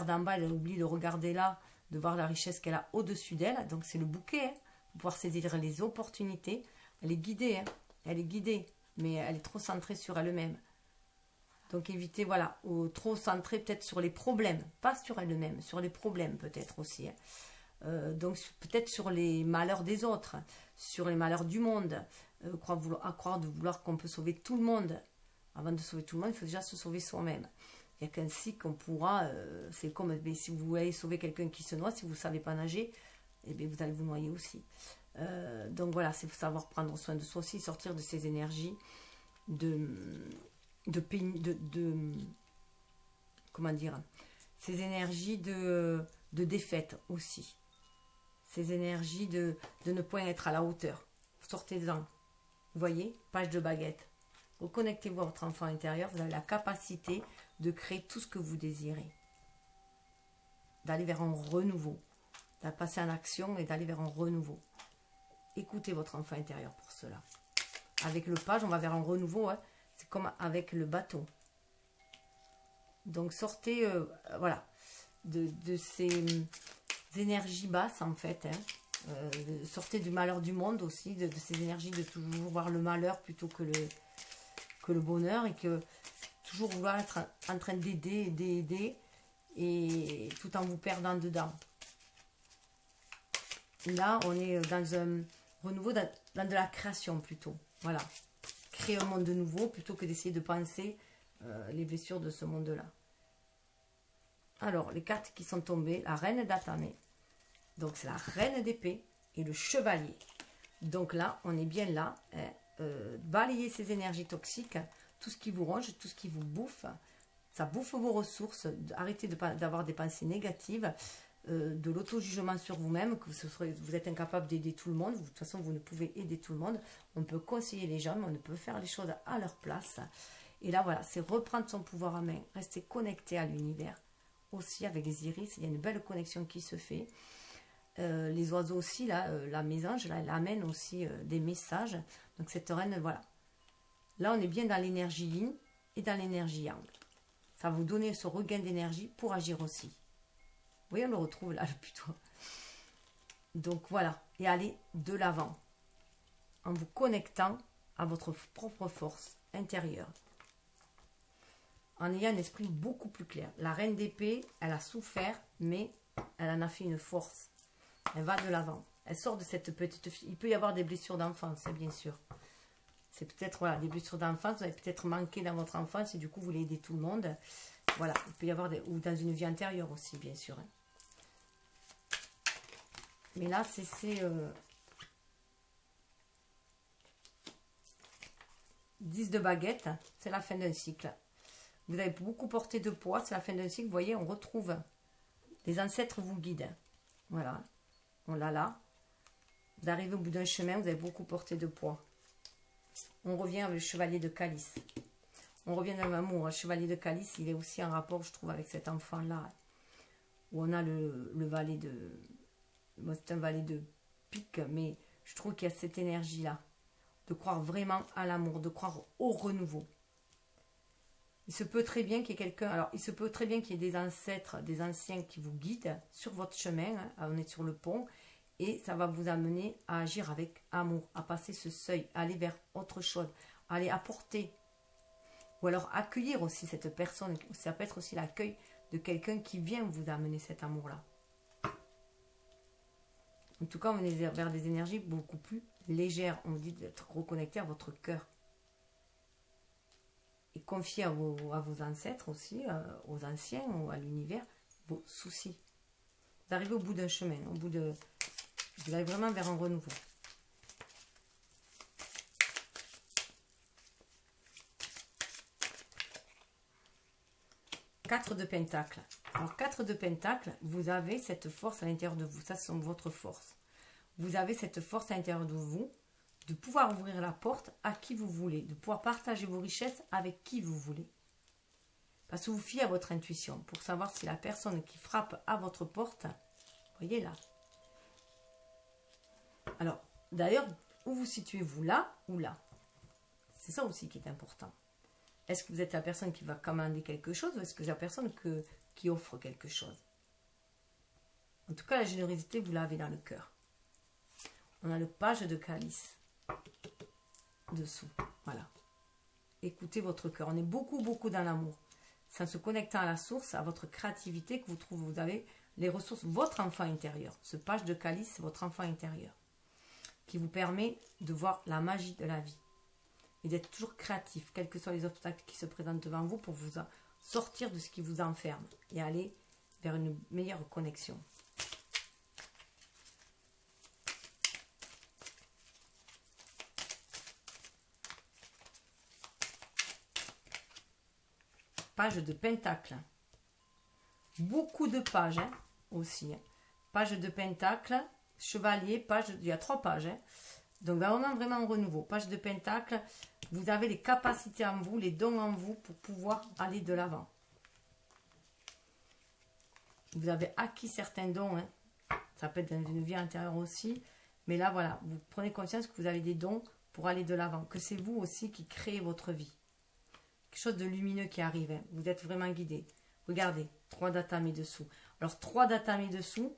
en bas, elle oublie de regarder là, de voir la richesse qu'elle a au-dessus d'elle. Donc c'est le bouquet, hein, pour pouvoir saisir les opportunités, elle est guidée, hein. elle est guidée, mais elle est trop centrée sur elle-même. Donc évitez, voilà, ou trop centrée peut-être sur les problèmes, pas sur elle-même, sur les problèmes peut-être aussi. Donc peut-être sur les malheurs des autres, sur les malheurs du monde, à croire de vouloir qu'on peut sauver tout le monde. Avant de sauver tout le monde, il faut déjà se sauver soi-même. Il n'y a qu'ainsi qu'on pourra, c'est comme si vous voulez sauver quelqu'un qui se noie, si vous ne savez pas nager, eh bien, vous allez vous noyer aussi. Donc voilà, c'est savoir prendre soin de soi aussi, sortir de ces énergies comment dire, ces énergies de défaite aussi, ces énergies de ne point être à la hauteur. Sortez-en, vous voyez, page de baguette. Reconnectez-vous à votre enfant intérieur, vous avez la capacité de créer tout ce que vous désirez, d'aller vers un renouveau, de passer en action et d'aller vers un renouveau. Écoutez votre enfant intérieur pour cela. Avec le page, on va vers un renouveau, hein. C'est comme avec le bateau. Donc sortez, voilà, de ces énergies basses en fait. Hein. Sortez du malheur du monde aussi, de ces énergies de toujours voir le malheur plutôt que le bonheur, et que toujours vouloir être en train d'aider, et tout en vous perdant dedans. Là, on est dans un renouveau, dans de la création plutôt. Voilà. Créer un monde nouveau plutôt que d'essayer de penser les blessures de ce monde-là. Alors, les cartes qui sont tombées, la reine d'Atame. Donc, c'est la reine d'épée et le chevalier. Donc là, on est bien là. Hein, balayer ces énergies toxiques, tout ce qui vous ronge, tout ce qui vous bouffe. Ça bouffe vos ressources. Arrêtez d'avoir des pensées négatives. De l'auto-jugement sur vous-même, que vous êtes incapable d'aider tout le monde. De toute façon, vous ne pouvez aider tout le monde. On peut conseiller les gens, mais on ne peut faire les choses à leur place. Et là, voilà, c'est reprendre son pouvoir en main. Rester connecté à l'univers. Aussi, avec les iris, il y a une belle connexion qui se fait. Les oiseaux aussi, là, la mésange, là, elle amène aussi des messages. Donc, cette reine, voilà. Là, on est bien dans l'énergie yin et dans l'énergie yang. Ça va vous donner ce regain d'énergie pour agir aussi. Vous voyez, on le retrouve là, plutôt. Donc voilà, et allez de l'avant en vous connectant à votre propre force intérieure, en ayant un esprit beaucoup plus clair. La reine d'épée, elle a souffert, mais elle en a fait une force. Elle va de l'avant. Elle sort de cette petite fille. Il peut y avoir des blessures d'enfance, bien sûr. C'est peut-être, voilà, des blessures d'enfance. Vous avez peut-être manqué dans votre enfance et du coup, vous voulez aider tout le monde. Voilà, il peut y avoir ou dans une vie antérieure aussi, bien sûr. Hein. Mais là, c'est 10 de baguette, c'est la fin d'un cycle. Vous avez beaucoup porté de poids, c'est la fin d'un cycle. Vous voyez, on retrouve les ancêtres vous guident. Voilà, on l'a là. Vous arrivez au bout d'un chemin, vous avez beaucoup porté de poids. On revient avec le chevalier de calice. On revient dans l'amour. Le chevalier de calice, il est aussi en rapport, je trouve, avec cet enfant-là. Où on a le valet de... Moi, c'est un valet de pique, mais je trouve qu'il y a cette énergie-là. De croire vraiment à l'amour, de croire au renouveau. Il se peut très bien qu'il y ait quelqu'un... Alors, il se peut très bien qu'il y ait des ancêtres, des anciens qui vous guident sur votre chemin. Hein, on est sur le pont. Et ça va vous amener à agir avec amour, à passer ce seuil, à aller vers autre chose, à aller apporter. Ou alors accueillir aussi cette personne. Ça peut être aussi l'accueil de quelqu'un qui vient vous amener cet amour-là. En tout cas, on est vers des énergies beaucoup plus légères. On vous dit d'être reconnecté à votre cœur. Et confier à vos ancêtres aussi, aux anciens ou à l'univers, vos soucis. Vous arrivez au bout d'un chemin, vous allez vraiment vers un renouveau. Quatre de pentacles. Alors, 4 de pentacles, vous avez cette force à l'intérieur de vous. Ça, c'est votre force. Vous avez cette force à l'intérieur de vous de pouvoir ouvrir la porte à qui vous voulez, de pouvoir partager vos richesses avec qui vous voulez. Parce que vous fiez à votre intuition pour savoir si la personne qui frappe à votre porte, voyez là. Alors, d'ailleurs, où vous situez-vous, là ou là? C'est ça aussi qui est important. Est-ce que vous êtes la personne qui va commander quelque chose ou est-ce que vous êtes la personne qui offre quelque chose? En tout cas, la générosité, vous l'avez dans le cœur. On a le page de calice. dessous. Voilà. Écoutez votre cœur. On est beaucoup, beaucoup dans l'amour. C'est en se connectant à la source, à votre créativité que vous avez les ressources, votre enfant intérieur. Ce page de calice, c'est votre enfant intérieur qui vous permet de voir la magie de la vie et d'être toujours créatif, quels que soient les obstacles qui se présentent devant vous, pour vous sortir de ce qui vous enferme et aller vers une meilleure connexion. Page de pentacle. Beaucoup de pages hein, aussi. Hein. Page de pentacle, chevalier, page, il y a 3 pages. Hein. Donc vraiment en renouveau. Page de pentacle, vous avez les capacités en vous, les dons en vous pour pouvoir aller de l'avant. Vous avez acquis certains dons. Hein. Ça peut être dans une vie intérieure aussi. Mais là, voilà, vous prenez conscience que vous avez des dons pour aller de l'avant. Que c'est vous aussi qui créez votre vie. Quelque chose de lumineux qui arrive. Hein. Vous êtes vraiment guidé. Regardez, 3 datas dessous. Alors, 3 datas dessous,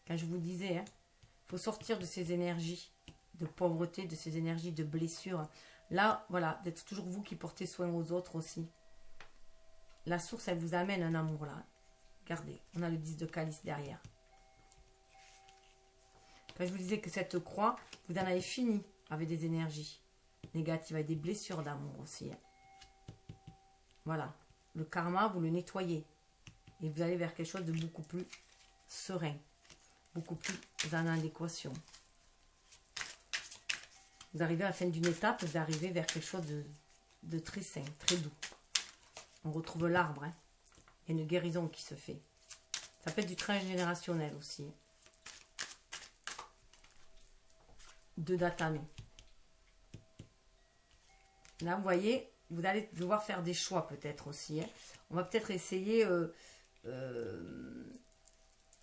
quand je vous disais, il faut sortir de ces énergies de pauvreté, de ces énergies de blessure. Là, voilà, d'être toujours vous qui portez soin aux autres aussi. La source, elle vous amène un amour là. Regardez, on a le 10 de calice derrière. Quand je vous disais que cette croix, vous en avez fini avec des énergies négatives, avec des blessures d'amour aussi. Voilà. Le karma, vous le nettoyez. Et vous allez vers quelque chose de beaucoup plus serein. Beaucoup plus en adéquation. Vous arrivez à la fin d'une étape, vous arrivez vers quelque chose de très sain, très doux. On retrouve l'arbre. Hein. Il y a une guérison qui se fait. Ça peut être du transgénérationnel aussi. 2 datame. Là, vous voyez, vous allez devoir faire des choix peut-être aussi. Hein. On va peut-être essayer...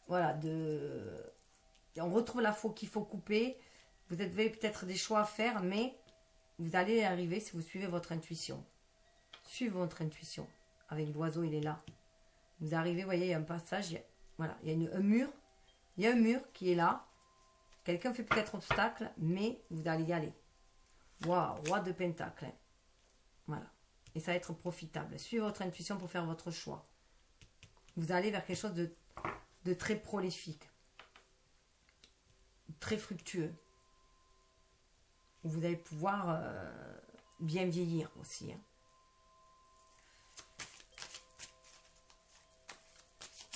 voilà, on retrouve la faute qu'il faut couper. Vous avez peut-être des choix à faire, mais vous allez y arriver si vous suivez votre intuition. Suivez votre intuition. Avec l'oiseau, il est là. Vous arrivez, vous voyez, il y a un passage. Voilà, il y a un mur. Il y a un mur qui est là. Quelqu'un fait peut-être obstacle, mais vous allez y aller. Waouh, roi de pentacle. Hein. Voilà. Et ça va être profitable. Suivez votre intuition pour faire votre choix. Vous allez vers quelque chose de très prolifique. Très fructueux. Vous allez pouvoir bien vieillir aussi. Hein.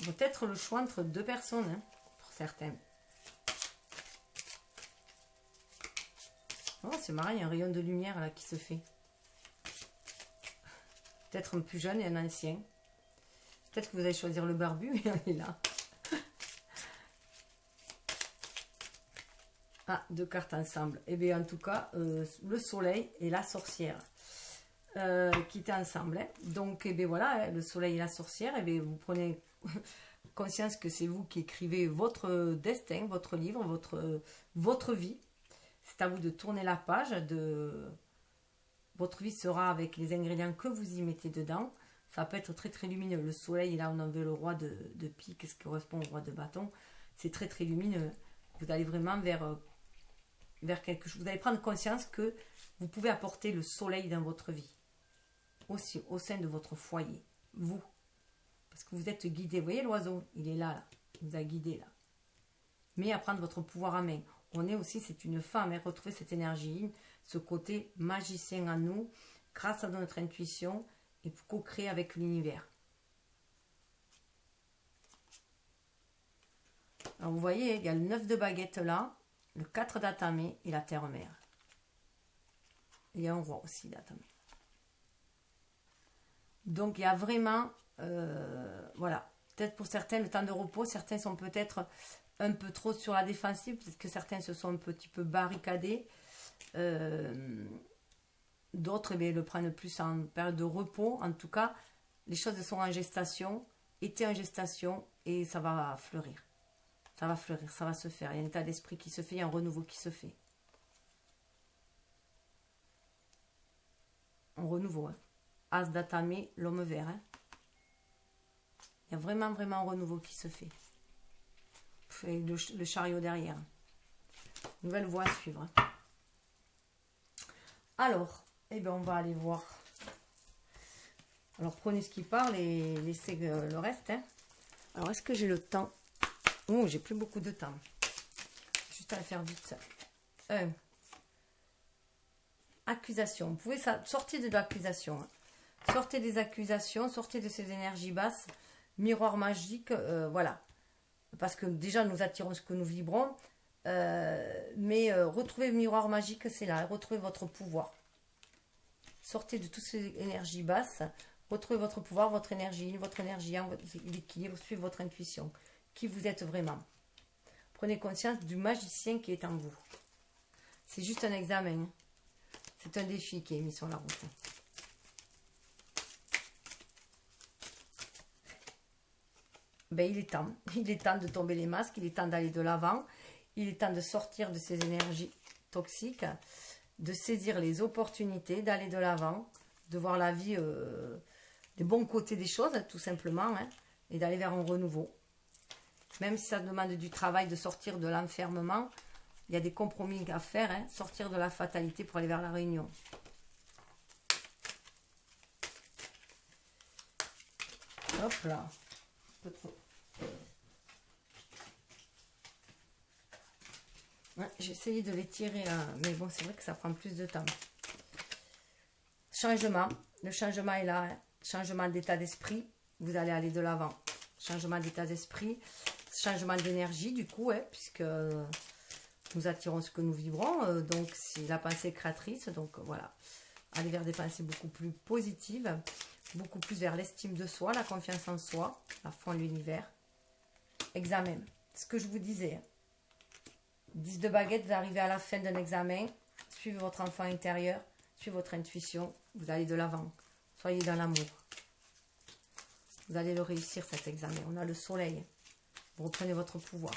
Peut-être le choix entre 2 personnes, hein, pour certains. Oh, c'est marrant, il y a un rayon de lumière là qui se fait. Peut-être un plus jeune et un ancien. Peut-être que vous allez choisir le barbu et on est là. Ah, 2 cartes ensemble. Et bien en tout cas, le soleil et la sorcière qui étaient ensemble. Hein. Donc, et bien voilà, le soleil et la sorcière, et bien vous prenez conscience que c'est vous qui écrivez votre destin, votre livre, votre vie. C'est à vous de tourner la page. Votre vie sera avec les ingrédients que vous y mettez dedans. Ça peut être très très lumineux. Le soleil, là on en veut le roi de pique, ce qui correspond au roi de bâton. C'est très très lumineux. Vous allez vraiment vers quelque chose. Vous allez prendre conscience que vous pouvez apporter le soleil dans votre vie. Aussi, au sein de votre foyer. Vous. Parce que vous êtes guidé. Vous voyez l'oiseau, il est là. Il vous a guidé là. Mais à prendre votre pouvoir en main. On est aussi, c'est une femme. Et retrouver cette énergie, ce côté magicien en nous, grâce à notre intuition et pour co-créer avec l'univers. Alors vous voyez, il y a le 9 de baguette là, le 4 d'atame et la terre-mère. Il y a un roi aussi d'atame. Donc il y a vraiment, voilà, peut-être pour certains le temps de repos, certains sont peut-être un peu trop sur la défensive, peut-être que certains se sont un petit peu barricadés. D'autres le prennent plus en période de repos. En tout cas, les choses sont en gestation, étaient en gestation et ça va fleurir. Ça va fleurir, ça va se faire. Il y a un état d'esprit qui se fait, il y a un renouveau qui se fait. Un renouveau. Hein. As d'atame, l'homme vert. Hein. Il y a vraiment un renouveau qui se fait. Et le chariot derrière. Nouvelle voie à suivre. Alors, eh bien, on va aller voir. Alors, prenez ce qui parle et laissez le reste. Hein. Alors, est-ce que j'ai le temps? Oh, j'ai plus beaucoup de temps. Juste à le faire vite. Accusation. Vous pouvez sortir de l'accusation. Hein. Sortez des accusations, sortez de ces énergies basses. Miroir magique, voilà. Parce que déjà, nous attirons ce que nous vibrons. Mais retrouvez le miroir magique, c'est là. Retrouvez votre pouvoir. Sortez de toutes ces énergies basses. Retrouvez votre pouvoir, votre énergie, l'équilibre, suivez votre intuition. Qui vous êtes vraiment. Prenez conscience du magicien qui est en vous. C'est juste un examen. Hein. C'est un défi qui est mis sur la route. Ben, il est temps de tomber les masques, il est temps d'aller de l'avant, il est temps de sortir de ces énergies toxiques, de saisir les opportunités, d'aller de l'avant, de voir la vie, des bons côtés des choses, tout simplement, hein, et d'aller vers un renouveau. Même si ça demande du travail de sortir de l'enfermement, il y a des compromis à faire, hein, sortir de la fatalité pour aller vers la réunion. Hop là. Ouais, j'ai essayé de les tirer, mais bon, c'est vrai que ça prend plus de temps. Changement. Le changement est là. Hein. Changement d'état d'esprit. Vous allez aller de l'avant. Changement d'état d'esprit. Changement d'énergie, du coup, hein, puisque nous attirons ce que nous vibrons. Donc, c'est la pensée créatrice. Donc, voilà. Aller vers des pensées beaucoup plus positives. Beaucoup plus vers l'estime de soi, la confiance en soi, la foi en l'univers. Examen. Ce que je vous disais. 10 de baguette, vous arrivez à la fin d'un examen. Suivez votre enfant intérieur. Suivez votre intuition. Vous allez de l'avant. Soyez dans l'amour. Vous allez le réussir cet examen. On a le soleil. Vous reprenez votre pouvoir.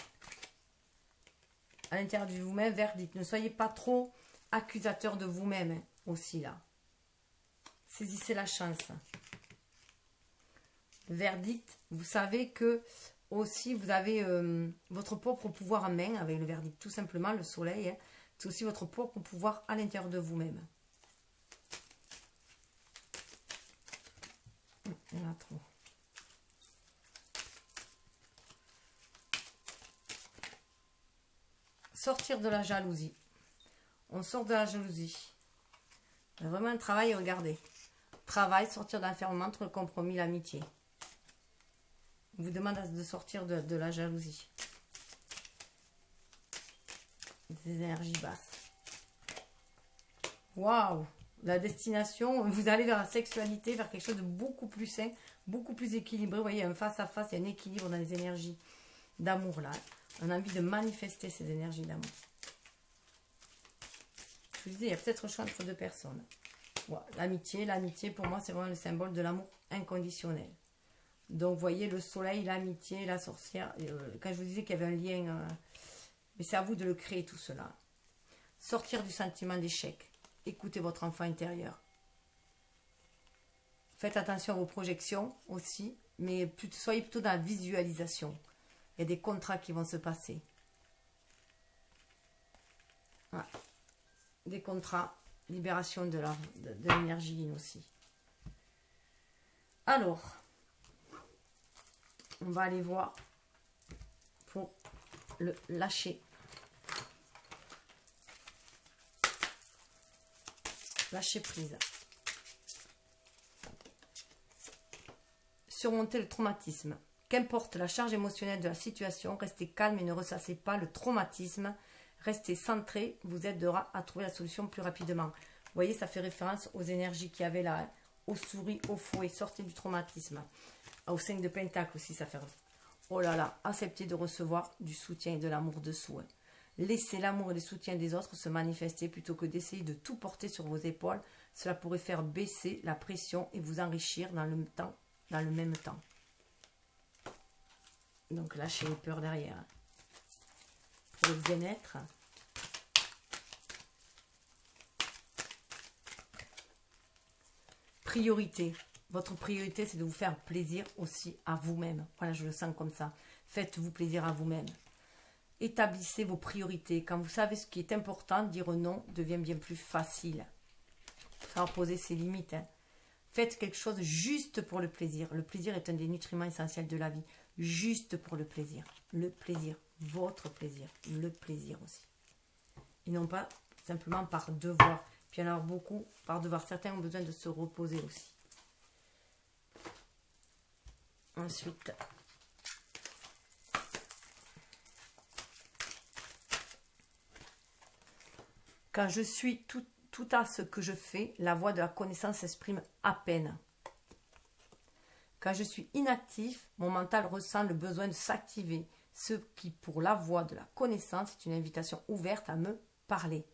À l'intérieur de vous-même, verdict. Ne soyez pas trop accusateur de vous-même hein, aussi là. Saisissez la chance. Verdict, vous savez que aussi vous avez votre propre pouvoir en main avec le verdict. Tout simplement, le soleil, hein, c'est aussi votre propre pouvoir à l'intérieur de vous-même. Il y en a trop. Sortir de la jalousie. On sort de la jalousie. Il y a vraiment un travail, regardez. Travail, sortir d'un l'enfermement entre le compromis et l'amitié. On vous demande de sortir de la jalousie. Des énergies basses. Waouh! La destination, vous allez vers la sexualité, vers quelque chose de beaucoup plus sain, beaucoup plus équilibré. Vous voyez, un face à face, il y a un équilibre dans les énergies d'amour là. On a envie de manifester ces énergies d'amour. Je vous dis, il y a peut-être le choix entre deux personnes. Voilà. L'amitié, pour moi, c'est vraiment le symbole de l'amour inconditionnel. Donc, vous voyez, le soleil, l'amitié, la sorcière. Quand je vous disais qu'il y avait un lien, mais c'est à vous de le créer tout cela. Sortir du sentiment d'échec. Écoutez votre enfant intérieur. Faites attention à vos projections aussi, mais soyez plutôt dans la visualisation. Il y a des contrats qui vont se passer. Voilà. Des contrats, libération de l'énergie yin aussi. Alors, on va aller voir pour le lâcher. Lâcher prise. Surmonter le traumatisme. Qu'importe la charge émotionnelle de la situation, restez calme et ne ressassez pas le traumatisme. Restez centré, vous aidera à trouver la solution plus rapidement. Vous voyez, ça fait référence aux énergies qu'il y avait là, aux souris, aux fouets. Sortez du traumatisme. Au 5 de Pentacle aussi, ça fait référence. Oh là là, acceptez de recevoir du soutien et de l'amour de soi. Laissez l'amour et le soutien des autres se manifester plutôt que d'essayer de tout porter sur vos épaules. Cela pourrait faire baisser la pression et vous enrichir dans le même temps. Donc lâchez les peurs derrière. Pour le bien-être. Priorité. Votre priorité, c'est de vous faire plaisir aussi à vous-même. Voilà, je le sens comme ça. Faites-vous plaisir à vous-même. Établissez vos priorités. Quand vous savez ce qui est important, dire non devient bien plus facile. savoir poser ses limites. Hein. Faites quelque chose juste pour le plaisir. Le plaisir est un des nutriments essentiels de la vie. Juste pour le plaisir. Le plaisir. Votre plaisir. Le plaisir aussi. Et non pas simplement par devoir. Puis alors beaucoup par devoir. Certains ont besoin de se reposer aussi. Ensuite, quand je suis tout à ce que je fais, la voix de la connaissance s'exprime à peine. Quand je suis inactif, mon mental ressent le besoin de s'activer, ce qui, pour la voix de la connaissance, est une invitation ouverte à me parler.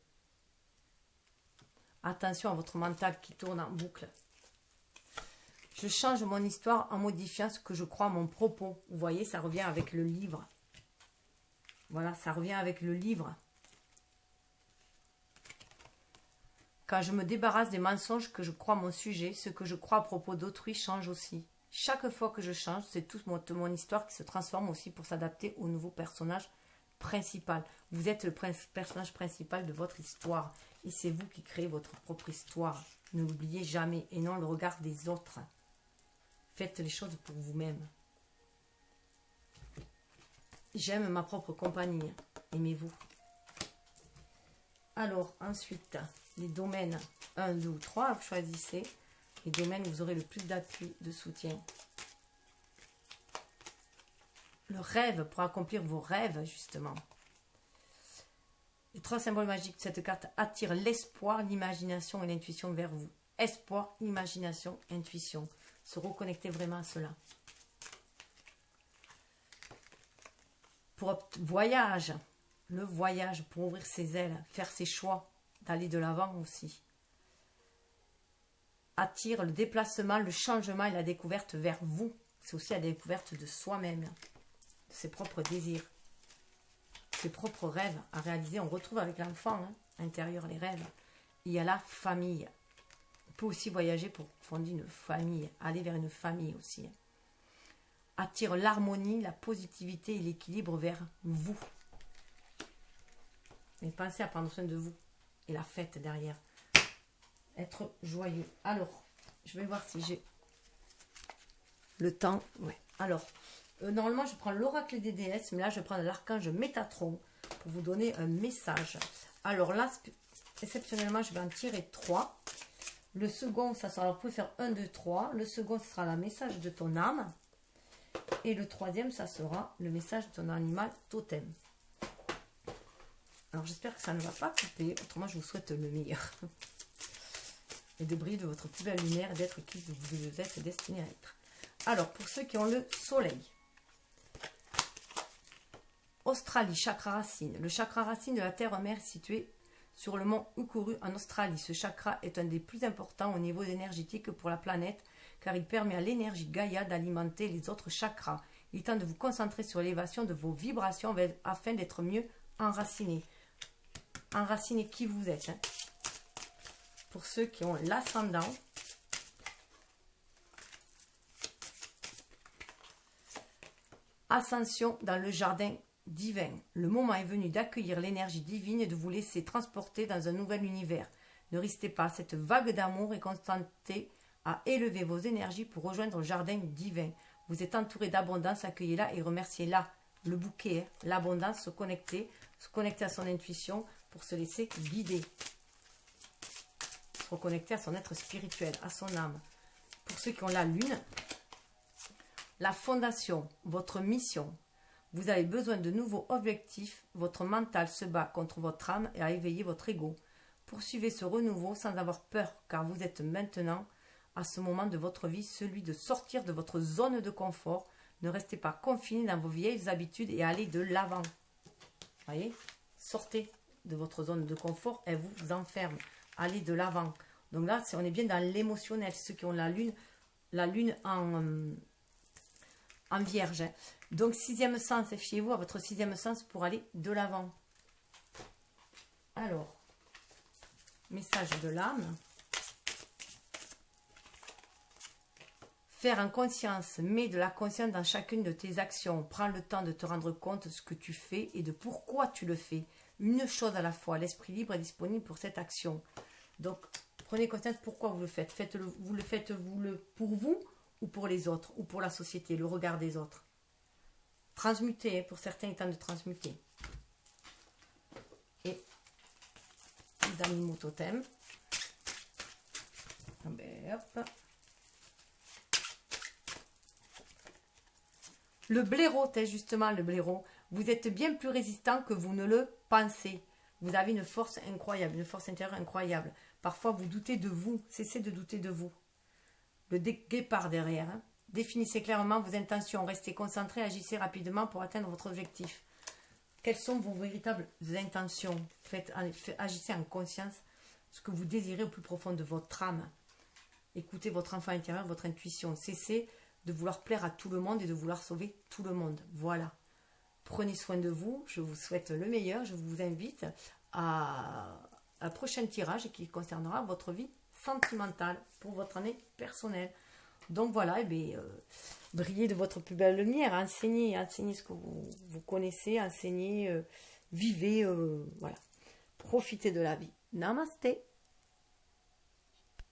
Attention à votre mental qui tourne en boucle. Je change mon histoire en modifiant ce que je crois, mon propos. Vous voyez, ça revient avec le livre. Voilà, ça revient avec le livre. Quand je me débarrasse des mensonges que je crois mon sujet, ce que je crois à propos d'autrui change aussi. Chaque fois que je change, c'est toute mon histoire qui se transforme aussi pour s'adapter au nouveau personnage principal. Vous êtes le personnage principal de votre histoire. Et c'est vous qui créez votre propre histoire. Ne l'oubliez jamais et non le regard des autres. Faites les choses pour vous-même. J'aime ma propre compagnie. Aimez-vous. Alors, ensuite, les domaines 1, 2 ou 3, vous choisissez les domaines où vous aurez le plus d'appui, de soutien. Le rêve, pour accomplir vos rêves, justement. Les 3 symboles magiques de cette carte attirent l'espoir, l'imagination et l'intuition vers vous. Espoir, imagination, intuition. Se reconnecter vraiment à cela. Pour voyage, le voyage pour ouvrir ses ailes, faire ses choix, d'aller de l'avant aussi. Attire le déplacement, le changement et la découverte vers vous. C'est aussi la découverte de soi-même, de ses propres désirs, ses propres rêves à réaliser. On retrouve avec l'enfant intérieur les rêves. Il y a la famille. On peut aussi voyager pour fonder une famille, aller vers une famille aussi. Attire l'harmonie, la positivité et l'équilibre vers vous. Mais pensez à prendre soin de vous. Et la fête derrière. Être joyeux. Alors, je vais voir si j'ai le temps. Ouais. Alors, normalement, je prends l'oracle des déesses, mais là, je prends l'archange Métatron pour vous donner un message. Alors là, exceptionnellement, je vais en tirer 3. Le second, ça sera, alors vous pouvez faire 1, 2, 3. Le second, ce sera le message de ton âme. Et le troisième, ça sera le message de ton animal totem. Alors, j'espère que ça ne va pas couper. Autrement, je vous souhaite le meilleur. Et de briller de votre plus belle lumière et d'être qui vous êtes destiné à être. Alors, pour ceux qui ont le soleil. Australie, chakra racine. Le chakra racine de la terre-mère est situé sur le mont Ukuru en Australie. Ce chakra est un des plus importants au niveau énergétique pour la planète car il permet à l'énergie Gaïa d'alimenter les autres chakras. Il est temps de vous concentrer sur l'élévation de vos vibrations afin d'être mieux enraciné. Enraciné qui vous êtes. Pour ceux qui ont l'ascendant, ascension dans le jardin divin. Le moment est venu d'accueillir l'énergie divine et de vous laisser transporter dans un nouvel univers. Ne restez pas à cette vague d'amour et consentez à élever vos énergies pour rejoindre le jardin divin. Vous êtes entouré d'abondance, accueillez-la et remerciez-la. Le bouquet, l'abondance, se connecter à son intuition pour se laisser guider. Se reconnecter à son être spirituel, à son âme. Pour ceux qui ont la lune, la fondation, votre mission. Vous avez besoin de nouveaux objectifs. Votre mental se bat contre votre âme et a éveillé votre ego. Poursuivez ce renouveau sans avoir peur, car vous êtes maintenant, à ce moment de votre vie, celui de sortir de votre zone de confort. Ne restez pas confiné dans vos vieilles habitudes et allez de l'avant. Voyez, sortez de votre zone de confort, elle vous enferme. Allez de l'avant. Donc là, on est bien dans l'émotionnel. Ceux qui ont la lune en vierge. Hein. Donc, 6e sens, fiez-vous à votre 6e sens pour aller de l'avant. Alors, message de l'âme. Faire en conscience, mets de la conscience dans chacune de tes actions. Prends le temps de te rendre compte de ce que tu fais et de pourquoi tu le fais. Une chose à la fois. L'esprit libre est disponible pour cette action. Donc, Prenez conscience pourquoi vous le faites. Vous le faites pour vous ou pour les autres, ou pour la société, le regard des autres. Transmuter, hein, pour certains, il est temps de transmuter. Et les animaux totems. Ben, hop. Le blaireau, c'est justement le blaireau. Vous êtes bien plus résistant que vous ne le pensez. Vous avez une force incroyable, une force intérieure incroyable. Parfois, vous doutez de vous. Cessez de douter de vous. Le guépard derrière. Hein. Définissez clairement vos intentions. Restez concentré, agissez rapidement pour atteindre votre objectif. Quelles sont vos véritables intentions? Agissez en conscience ce que vous désirez au plus profond de votre âme. Écoutez votre enfant intérieur, votre intuition. Cessez de vouloir plaire à tout le monde et de vouloir sauver tout le monde. Voilà. Prenez soin de vous. Je vous souhaite le meilleur. Je vous invite à un prochain tirage qui concernera votre vie sentimentale pour votre année personnelle. Donc voilà, eh bien, brillez de votre plus belle lumière. Enseignez ce que vous connaissez. Enseignez, vivez. Voilà. Profitez de la vie. Namasté.